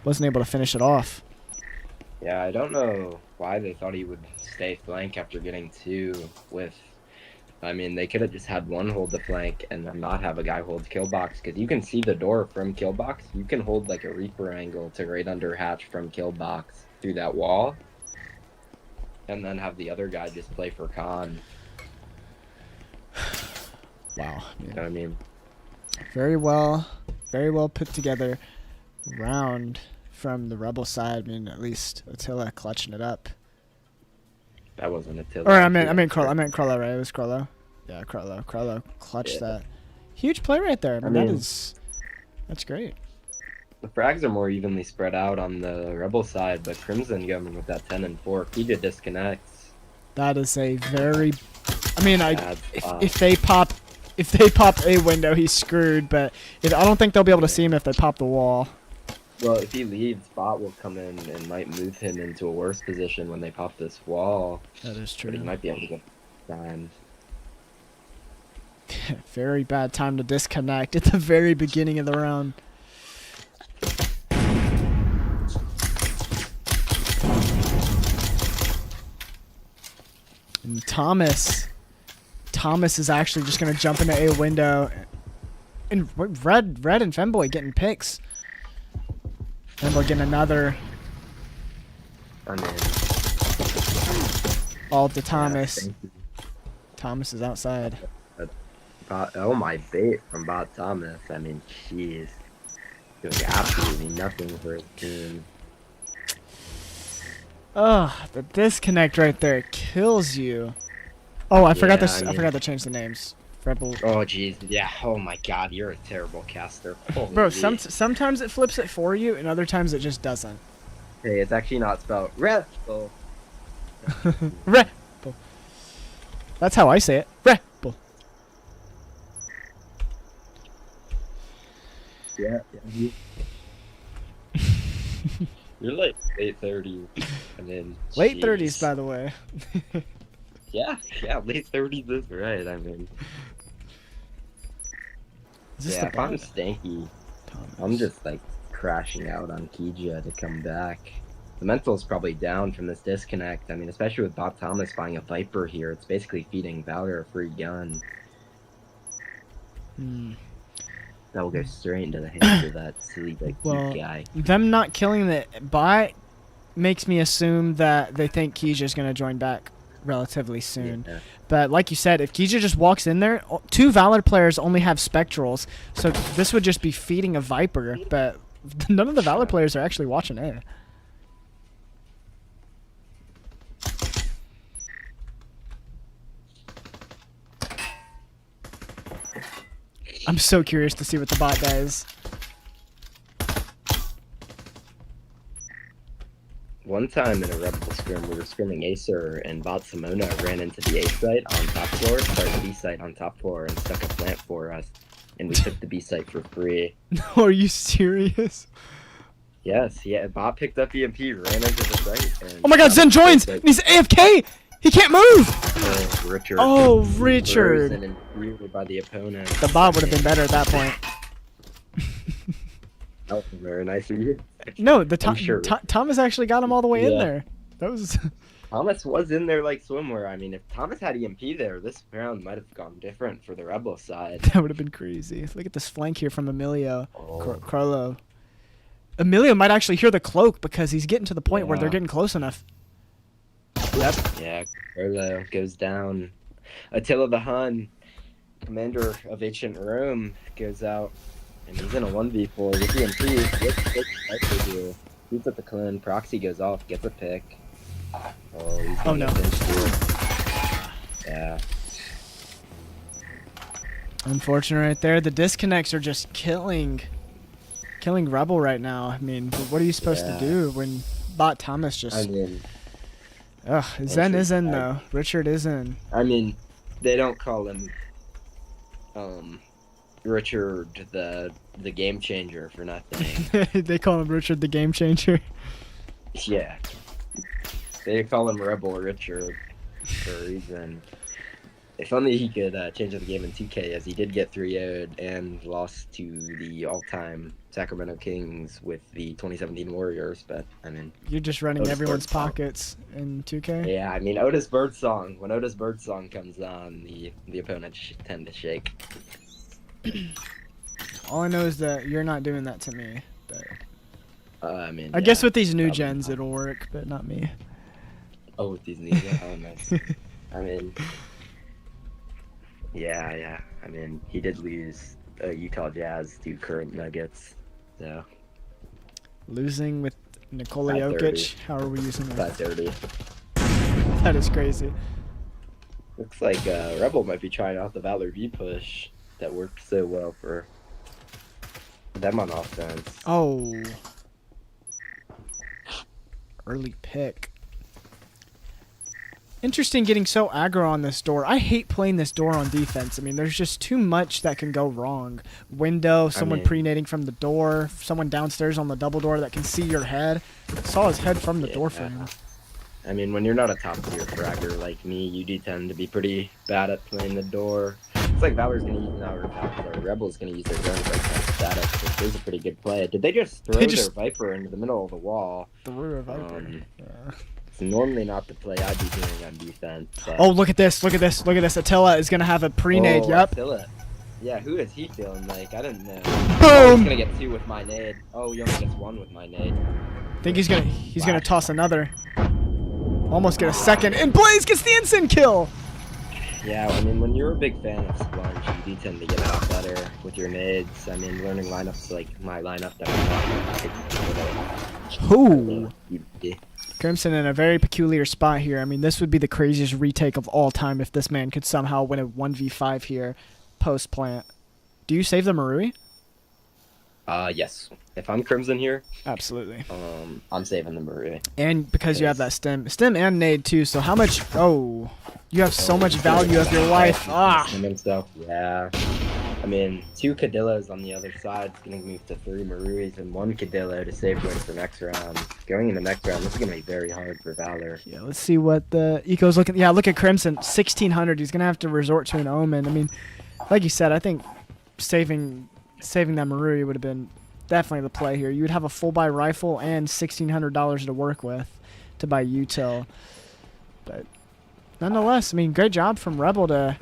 wasn't able to finish it off. Yeah, I don't know why they thought he would stay flank after getting 2 with. I mean, they could have just had one hold the flank and then not have a guy hold killbox, because you can see the door from killbox. You can hold like a Reaper angle to right under hatch from killbox through that wall, and then have the other guy just play for con. Wow. You know what I mean? Very well put together round from the Rebel side. I mean, at least Attila clutching it up. That wasn't Attila. Or I meant Krollo, right? It was Krollo. Yeah, Krollo clutched that. Huge play right there. I mean, that's great. The frags are more evenly spread out on the Rebel side, but Crimson going with that 10 and 4. Key to disconnects. That is a very I mean, Bad if spot. if they pop a window, he's screwed. But I don't think they'll be able to see him if they pop the wall. Well, if he leaves, bot will come in and might move him into a worse position when they pop this wall. That is But he true. might be able to get time. Very bad time to disconnect at the very beginning of the round. And Thomas is actually just gonna jump into a window. And Red and Femboy getting picks. Femboy getting another I mean, all to Thomas. thank you. Thomas is outside. Oh my bait from Bot Thomas. I mean, jeez. Doing absolutely nothing for his team. Oh, the disconnect right there kills you. Oh, I forgot Yeah, this. I I mean- forgot to change the names. Rebel. Oh jeez, yeah. Oh my God, you're a terrible caster. Bro, Holy. sometimes it flips it for you, and other times it just doesn't. Hey, it's actually not spelled Rebel. Rebel. That's how I say it. Rebel. Yeah. You're like late 30s, and then Late jeez. 30s, by the way. Yeah, late 30s is right. I mean, Is this yeah. the If I'm bot? stanky, Thomas. I'm just like crashing out on Kija to come back. The mental's probably down from this disconnect. I mean, especially with Bob Thomas buying a Viper here, it's basically feeding Valor a free gun. Hmm. That will go straight into the hands of that silly like Well, geek guy. Them not killing the bot makes me assume that they think Kija's gonna join back relatively soon. Yeah. But like you said, if Kija just walks in there, 2 Valor players only have Spectrals, so this would just be feeding a Viper, but none of the Valor players are actually watching A. I'm so curious to see what the bot does. One time in a Rebel scrim, we were scrimming Acer, and Bot Simona ran into the A site on top floor, started B site on top floor, and stuck a plant for us. And we took the B site for free. Are you serious? Yes, yeah. Bot picked up EMP, ran into the site. And Oh my god, Zen joins! And he's AFK! He can't move! Richard. Oh, was Richard. frozen and reared by the opponent. The bot would have been better at that point. That was very nice of you. No, the I'm sure. Thomas actually got him all the way in Yeah. there. That was Thomas was in there like swimwear. I mean, if Thomas had EMP there, this round might have gone different for the Rebel side. that would have been crazy. Look at this flank here from Emilio Oh. Crollo. Emilio might actually hear the cloak because he's getting to the point where they're Yeah. getting close enough. Yep. Yeah, Carlo goes down. Attila the Hun, commander of ancient Rome, goes out. And he's in a 1v4 with EMP. What's do? Shoots at the clone. Proxy goes off, gets a pick. Oh, he's Oh, gonna no. get pinched too. Yeah. Unfortunate right there. The disconnects are just killing Rebel right now. I mean, what are you supposed to Yeah. do when Bot Thomas just... I mean, Ugh, Zen is in, Richard- though. Richard is in. they don't call him Richard the game changer for nothing. They call him Richard the Game Changer. Yeah. They call him Rebel Richard for a reason. If only he could change the game in 2K, as he did get 3-0'd and lost to the all-time Sacramento Kings with the 2017 Warriors. But I mean, You're just running Otis everyone's Birdsong. pockets in 2K? yeah, I mean Otis Birdsong. When Otis Birdsong comes on, the opponents tend to shake. All I know is that you're not doing that to me. But I mean, I guess yeah, with these new probably gens not. it'll work, but not me. Oh, with these knees, oh nice. I mean, yeah. I mean, he did lose Utah Jazz to current Nuggets, so Losing with Nikola 530. Jokic. How are we using that? 530. That is crazy. Looks like Rebel might be trying out the Valor V push that worked so well for them on offense. Oh. Early pick. Interesting getting so aggro on this door. I hate playing this door on defense. I mean, there's just too much that can go wrong. Window, someone pre-nading from the door, someone downstairs on the double door that can see your head. Saw his head from the door frame. I mean, when you're not a top tier fragger like me, you do tend to be pretty bad at playing the door. It's like Valor's gonna use Rebel's gonna use their guns like static, which is a pretty good play. Did they just throw their Viper into the middle of the wall? Threw a Viper. It's normally not the play I'd be doing on defense. Oh, look at this! Look at this! Look at this! Attila is gonna have a pre-nade. Yep. Attila. Yeah, who is he feeling like? I didn't know. Boom! Oh, he's gonna get 2 with my nade. Oh, he only gets 1 with my nade. I think he's gonna toss another. Almost get a second, and Blaze gets the instant kill. Yeah, I mean, when you're a big fan of Splunge, you do tend to get out better with your nades. I mean, learning lineups like my lineup that I'm Ooh. Crimson in a very peculiar spot here. I mean, this would be the craziest retake of all time if this man could somehow win a 1v5 here post-plant. Do you save the Marui? Yes. If I'm Crimson here, absolutely. I'm saving the Marui. And because you have that stem and nade too, so how much? Oh, you have so much value of your life. And stuff. Yeah. I mean, 2 Cadillos on the other side is going to move to 3 Maruis and 1 Cadillo to save wins for next round. Going in the next round, this is going to be very hard for Valor. Yeah, let's see what the Eco's looking. Yeah, look at Crimson, 1600. He's going to have to resort to an Omen. I mean, like you said, I think saving that Marui would have been definitely the play here. You would have a full buy rifle and $1,600 to work with to buy util. But nonetheless, I mean, great job from Rebel to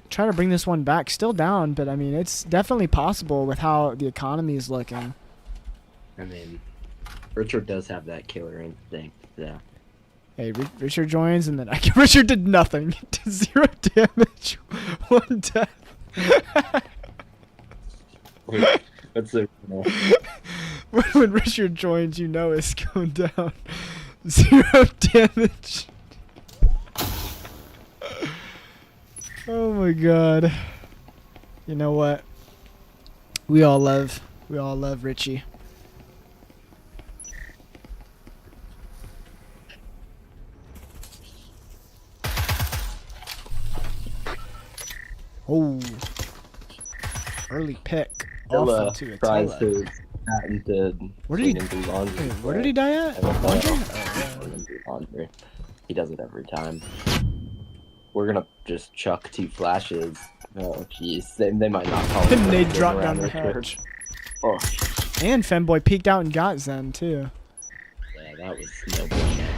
try to bring this one back. Still down, but I mean, it's definitely possible with how the economy is looking. I mean, Richard does have that killer instinct, so. Hey, Richard joins, and then Richard did nothing. 0 damage, 1 death. That's so cool. When Richard joins, you know it's going down. 0 damage. Oh my god. You know what? We all love Richie. Oh. Early pick. Off onto Attila. Where did he die at? Laundry. He does it every time. We're gonna just chuck 2 flashes. Oh jeez, they might not call it. And they dropped down the hatch. Oh. And Femboy peeked out and got Zen too. Yeah, that was no bullshit.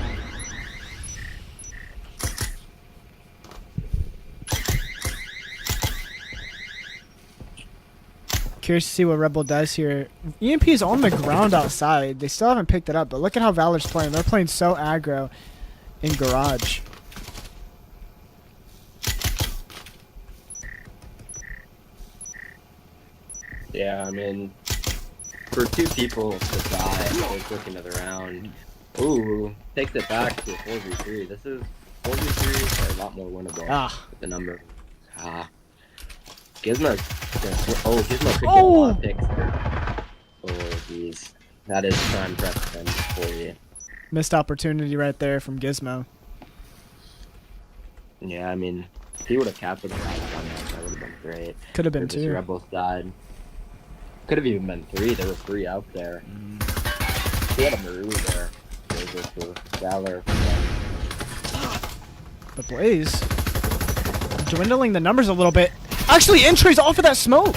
Curious to see what Rebel does here. EMP is on the ground outside. They still haven't picked it up, but look at how Valor's playing. They're playing so aggro in garage. Yeah, I mean, for 2 people to die, they're quick into the round. Ooh, takes it back to a 4v3. This is 4v3 are a lot more winnable with the number. Gizmo. Oh, Gizmo could get a lot of picks there. Oh, jeez. That is prime precedent for you. Missed opportunity right there from Gizmo. Yeah, I mean, if he would have capitalized on that, that would have been great. Could have been 2. Rebels died. Could have even been 3. There were 3 out there. He had a Marui there. For Valor. The Blaze dwindling the numbers a little bit. Actually, Entry's off of that smoke.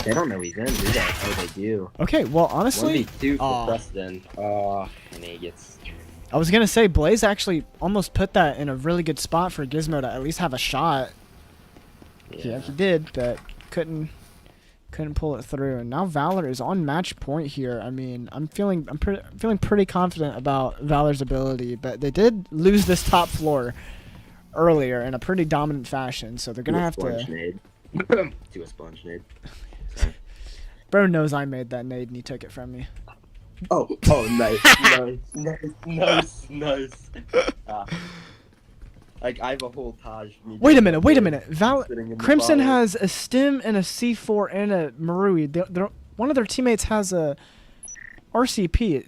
They don't know he's in, do they? Oh, they do. Okay, well, honestly, 1v2 for Preston. And he gets. I was gonna say Blaze actually almost put that in a really good spot for Gizmo to at least have a shot. Yeah, he did, but couldn't pull it through. And now Valor is on match point here. I mean, I'm feeling pretty confident about Valor's ability, but they did lose this top floor earlier in a pretty dominant fashion, so they're gonna have to do a sponge nade. Bro knows I made that nade and he took it from me. Oh, nice. Like, I have a whole Taj. Wait a minute. Crimson has a Stim and a C4 and a Marui. One of their teammates has a RCP.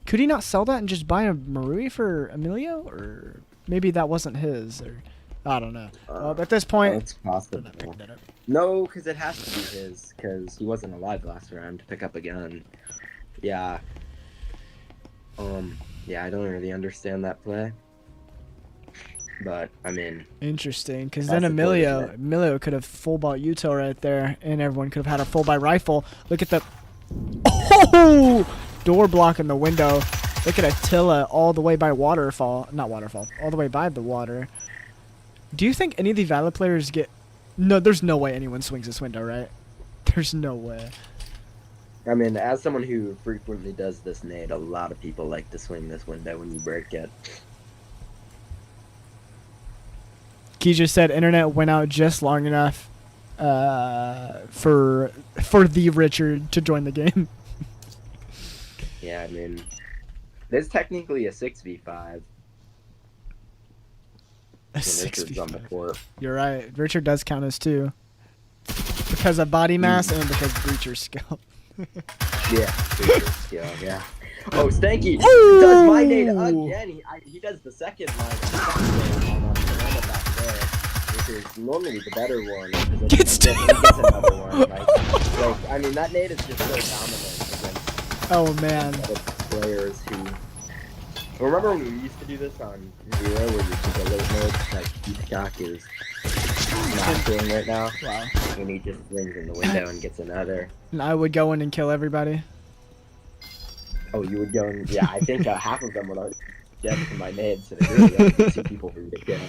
Could he not sell that and just buy a Marui for Emilio? Or maybe that wasn't his. Or I don't know. Well, at this point, It's possible. I'm not picking that up. No, because it has to be his, because he wasn't alive last round to pick up a gun. Yeah. Yeah, I don't really understand that play. But, I mean... Interesting, because That's then the point, isn't it? Emilio could have full bought Util right there, and everyone could have had a full buy rifle. Look at the... Oh! Door blocking the window. Look at Attila all the way by waterfall. Not waterfall. All the way by the water. Do you think any of the Valor players get... No, there's no way anyone swings this window, right? There's no way. I mean, as someone who frequently does this nade, a lot of people like to swing this window when you break it. Key just said internet went out just long enough for the Richard to join the game. Yeah, I mean, there's technically a 6v5. A when Richard's on the 6v5. court. You're right. Richard does count as 2. Because of body mass and because breacher skill. Yeah, skill, yeah. Oh, Stanky Ooh! does my nade again. He does the second line. Back there, which is normally the better one. Gets He gets another one. Like, I mean, that nade is just so dominant against Oh, man. other players who... Remember when we used to do this on Zero, where you do the late nade? Like, Peacock is not doing right now. Wow. When he just swings in the window and gets another. And I would go in and kill everybody. Oh, you would go and... Yeah, I think half of them would already dead from my nade, so there really only 2 people for you to kill.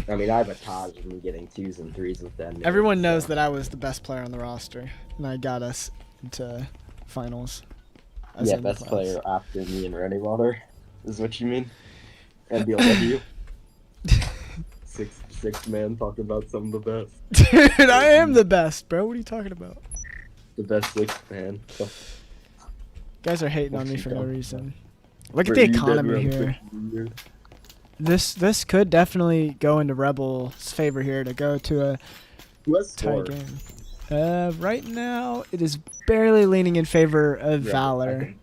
I mean, I have a Taj of me getting 2s and 3s with them. Everyone knows that I was the best player on the roster, and I got us into finals. As Yeah, in best class. player after me and Rennie Water, is what you mean? NBLW. Six man talking about some of the best. Dude, I am the best, bro. What are you talking about? The best 6th man. You guys are hating on me for no reason. Look at Bro, the you dead economy around here. 50 years. This could definitely go into Rebel's favor here to go to a Who has tie score? game. Right now, it is barely leaning in favor of Rebel, I Valor. think.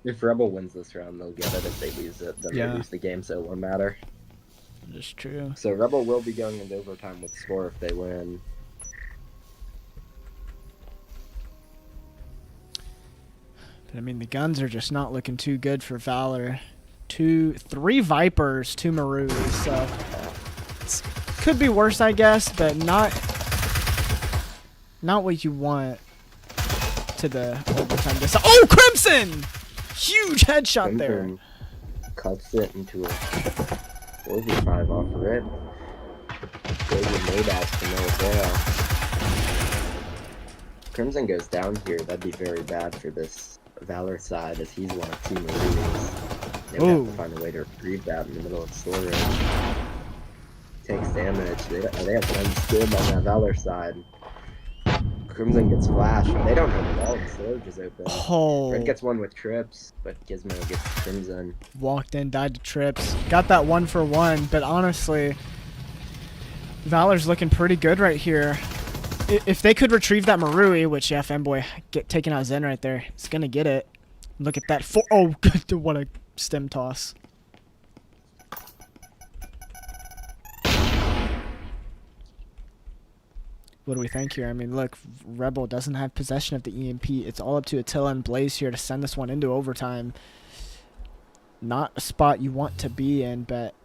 If Rebel wins this round, they'll get it. If they lose it, then Yeah. they lose the game, so it won't matter. Just true. So Rebel will be going into overtime with score if they win. But I mean, the guns are just not looking too good for Valor. 3 Vipers, 2 Marus, so it's, could be worse, I guess, but not what you want to the overtime. Oh, Crimson! Huge headshot there. Crimson cuts it into a 4v5 off rip. Golden made out to no avail. Crimson goes down here. That'd be very bad for this Valor side, as he's one of 2 Marines. They would have Ooh. to find a way to retrieve that in the middle of storage. Takes damage. They have one skilled on that Valor side. Crimson gets flashed. They don't know the wall. The storage is open. Oh, Red gets one with trips, but Gizmo gets Crimson. walked in, died to trips. Got that 1-for-1, but honestly, Valor's looking pretty good right here. If they could retrieve that Marui, which, yeah, Femboy get taking out Zen right there. He's going to get it. Look at that. Oh, good. What a stem toss. What do we think here? I mean, look, Rebel doesn't have possession of the EMP. It's all up to Attila and Blaze here to send this one into overtime. Not a spot you want to be in, but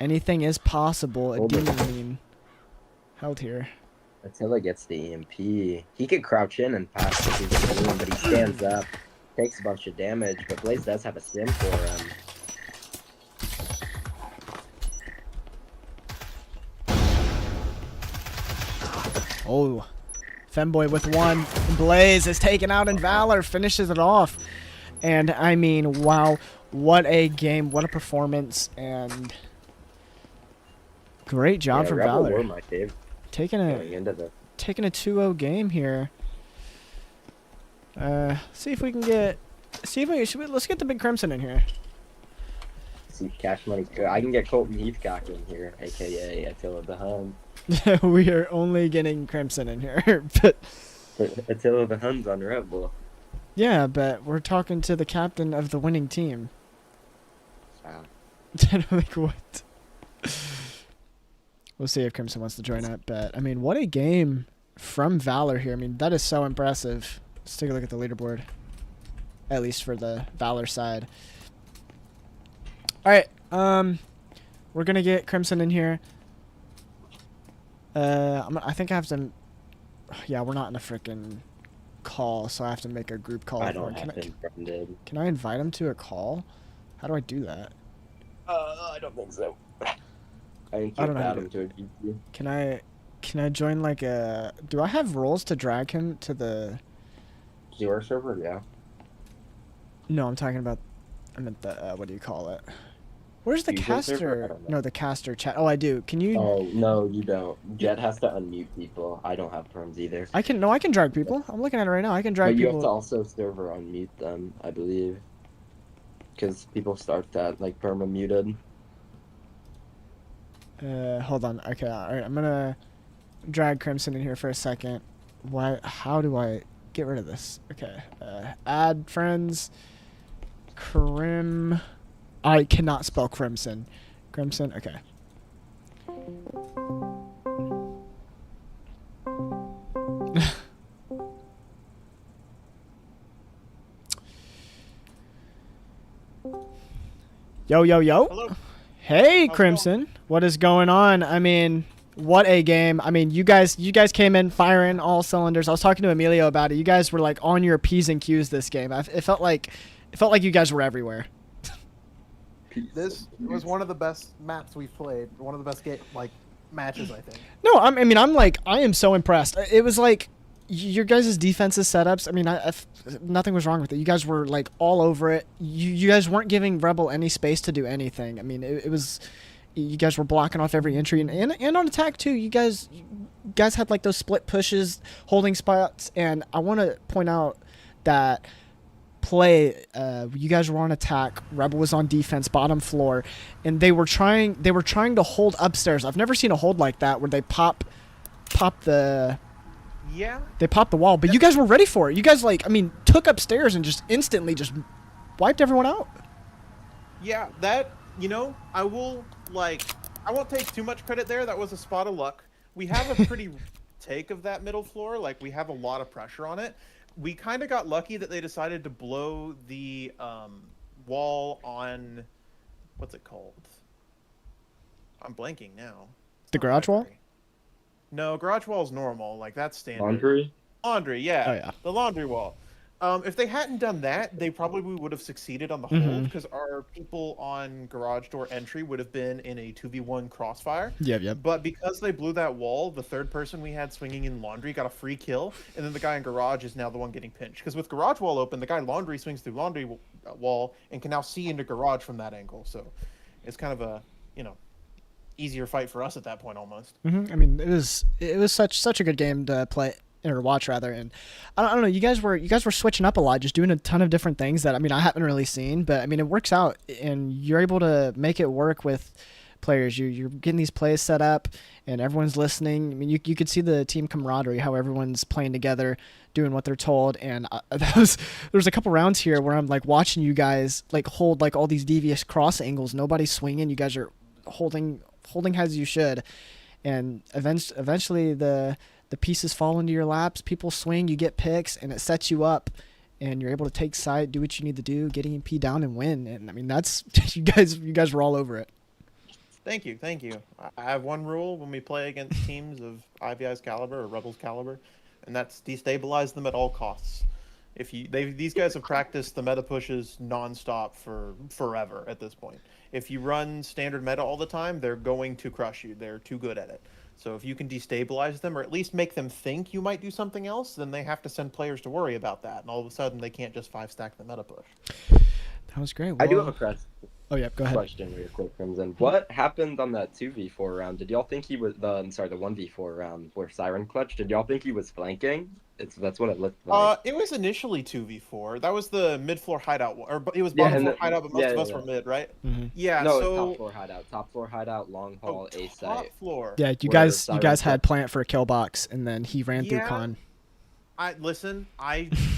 anything is possible. A Hold it. demon held here. Attila gets the EMP. He could crouch in and pass if he's in the room, but he stands up, takes a bunch of damage, but Blaze does have a sim for him. Oh, Femboy with 1. Blaze is taken out and Valor finishes it off. And I mean, wow, what a game, what a performance, and great job Yeah, for Rebel Valor. were my favorite Taking going into the... a 2-0 game here. See if we can get. Let's get the big Crimson in here. See, Cash Money. I can get Colton Heathcock in here, aka Attila the Hun. We are only getting Crimson in here, but Attila the Hun's on Rebel. Yeah, but we're talking to the captain of the winning team. Wow. Like, what? We'll see if Crimson wants to join up, but I mean, what a game from Valor here. I mean, that is so impressive. Let's take a look at the leaderboard, at least for the Valor side. All right, we're gonna get Crimson in here. I think I have to. Yeah, we're not in a freaking call, so I have to make a group call. I don't have him friended. Can I invite him to a call? How do I do that? I don't think so. I think I you don't know how add to him to a GP. Can I join like a? Do I have roles to drag him to the? Your server, yeah. No, I'm talking about. I meant the. What do you call it? Where's the Fusion server? I caster? don't know. No, the caster chat. Oh, I do. Can you? Oh, no, you don't. Jet has to unmute people. I don't have perms either. I can. No, I can drag people. I'm looking at it right now. I can drag But you people. have to also server unmute them, I believe. Because people start that, like, perma muted. Hold on. Okay, all right. I'm gonna drag Crimson in here for a second. Why? How do I get rid of this? Okay. Add friends. Crim. I cannot spell Crimson. Crimson. Okay. Yo, yo, yo. Hello. Hey, How's it Crimson. What is going on? I mean, what a game. I mean, you guys came in firing all cylinders. I was talking to Emilio about it. You guys were like on your P's and Q's this game. It felt like you guys were everywhere. This was one of the best maps we've played. One of the best matches, I think. No, I am so impressed. It was like your guys' defensive setups. I mean, nothing was wrong with it. You guys were like all over it. You guys weren't giving Rebel any space to do anything. I mean, it was. You guys were blocking off every entry and on attack too. You guys had like those split pushes, holding spots, and I want to point out that play you guys were on attack, Rebel was on defense, bottom floor, and they were trying to hold upstairs. I've never seen a hold like that where they pop the wall, but you guys were ready for it. You guys took upstairs and just instantly just wiped everyone out. Yeah, that, I won't take too much credit there. That was a spot of luck. We have a pretty take of that middle floor. Like, we have a lot of pressure on it. We kind of got lucky that they decided to blow the wall on, what's it called? I'm blanking now. The garage wall? No, garage wall is normal. Like, that's standard. Laundry? Laundry, yeah. Oh, yeah. The laundry wall. If they hadn't done that, they probably would have succeeded on the hold, because our people on garage door entry would have been in a 2v1 crossfire. Yep. But because they blew that wall, the third person we had swinging in laundry got a free kill, and then the guy in garage is now the one getting pinched. Because with garage wall open, the guy laundry swings through laundry wall and can now see into garage from that angle. So it's kind of a, easier fight for us at that point almost. I mean, it was such a good game to play or watch rather, and I don't know. You guys were switching up a lot, just doing a ton of different things that I haven't really seen, but I mean it works out, and you're able to make it work with players. You're getting these plays set up, and everyone's listening. I mean, you could see the team camaraderie, how everyone's playing together, doing what they're told, and there was a couple rounds here where I'm like watching you guys like hold like all these devious cross angles. Nobody's swinging. You guys are holding as you should, and eventually the pieces fall into your laps, people swing, you get picks, and it sets you up, and you're able to take side, do what you need to do, get EMP down and win. And I mean, that's you guys were all over it. Thank you. I have one rule when we play against teams of IVI's caliber or Rebels caliber, and that's destabilize them at all costs. These guys have practiced the meta pushes nonstop for forever at this point. If you run standard meta all the time, they're going to crush you. They're too good at it. So if you can destabilize them or at least make them think you might do something else, then they have to send players to worry about that. And all of a sudden, they can't just 5-stack the meta push. That was great. I do have a question. Oh yeah, go ahead. Question real quick, Crimson. What happened on that 2v4 round? Did y'all think he was the 1v4 round where Siren clutch? Did y'all think he was flanking? That's what it looked like. It was initially 2v4. That was the mid-floor hideout, or it was bottom floor hideout, but most of us were mid, right? Yeah. No, so top floor hideout, long haul, A top site. floor. Yeah, you guys had plant for a kill box, and then he ran through con. I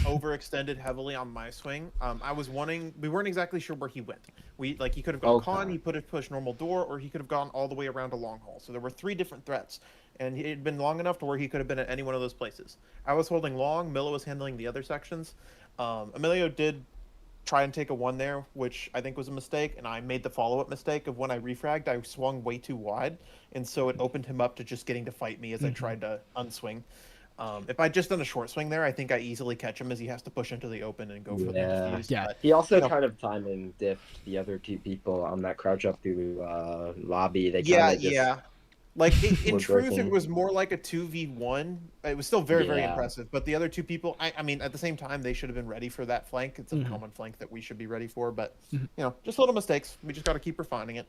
overextended heavily on my swing. I was wanting. We weren't exactly sure where he went. He could have gone con. Okay. He could have pushed normal door, or he could have gone all the way around a long hole. So there were 3 different threats, and it had been long enough to where he could have been at any one of those places. I was holding long. Milo was handling the other sections. Emilio did try and take a 1 there, which I think was a mistake, and I made the follow-up mistake of when I refragged, I swung way too wide, and so it opened him up to just getting to fight me as I tried to unswing. If I'd just done a short swing there, I think I easily catch him as he has to push into the open and go for the defuse. Yeah. But, He also you know, kind of timing diffed the other 2 people on that crouch up through lobby. They yeah, kind of just yeah. Like in were truth, it breaking. was more like a 2v1. It was still very, very Yeah. impressive. But the other 2 people, I mean, at the same time, they should have been ready for that flank. It's a common flank that we should be ready for. But just little mistakes. We just got to keep refining it.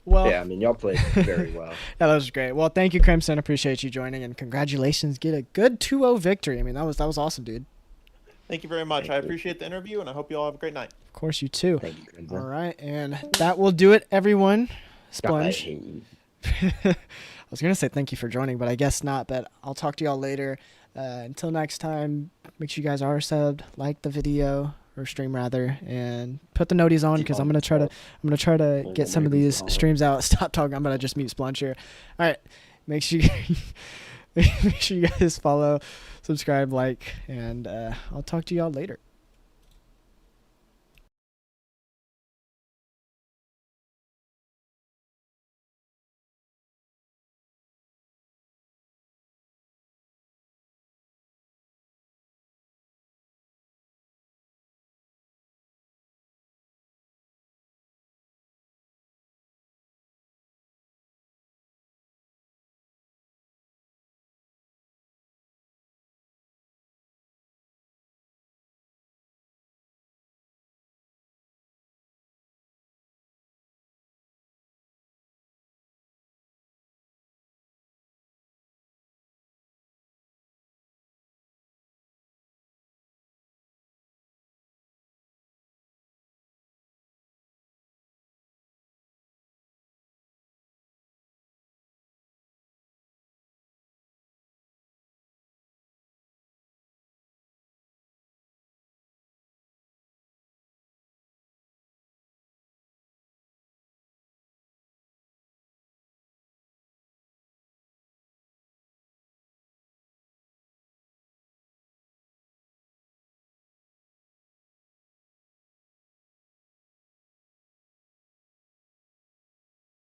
Well, Yeah, I mean, y'all played very well. that was great. Well, thank you, Crimson. Appreciate you joining, and congratulations. Get a good 2-0 victory. I mean, that was awesome, dude. Thank you very much. Thank I you. appreciate the interview, and I hope you all have a great night. Of course, you too. Thank you, Crimson. All right, and that will do it, everyone. Splunge. I was going to say thank you for joining, but I guess not. But I'll talk to y'all later. Until next time, make sure you guys are subbed, like the video or stream rather, and put the noties on because I'm gonna try to get some of these streams out. Stop talking. I'm gonna just mute Splunge here. All right, make sure make sure you guys follow, subscribe, like, and I'll talk to y'all later.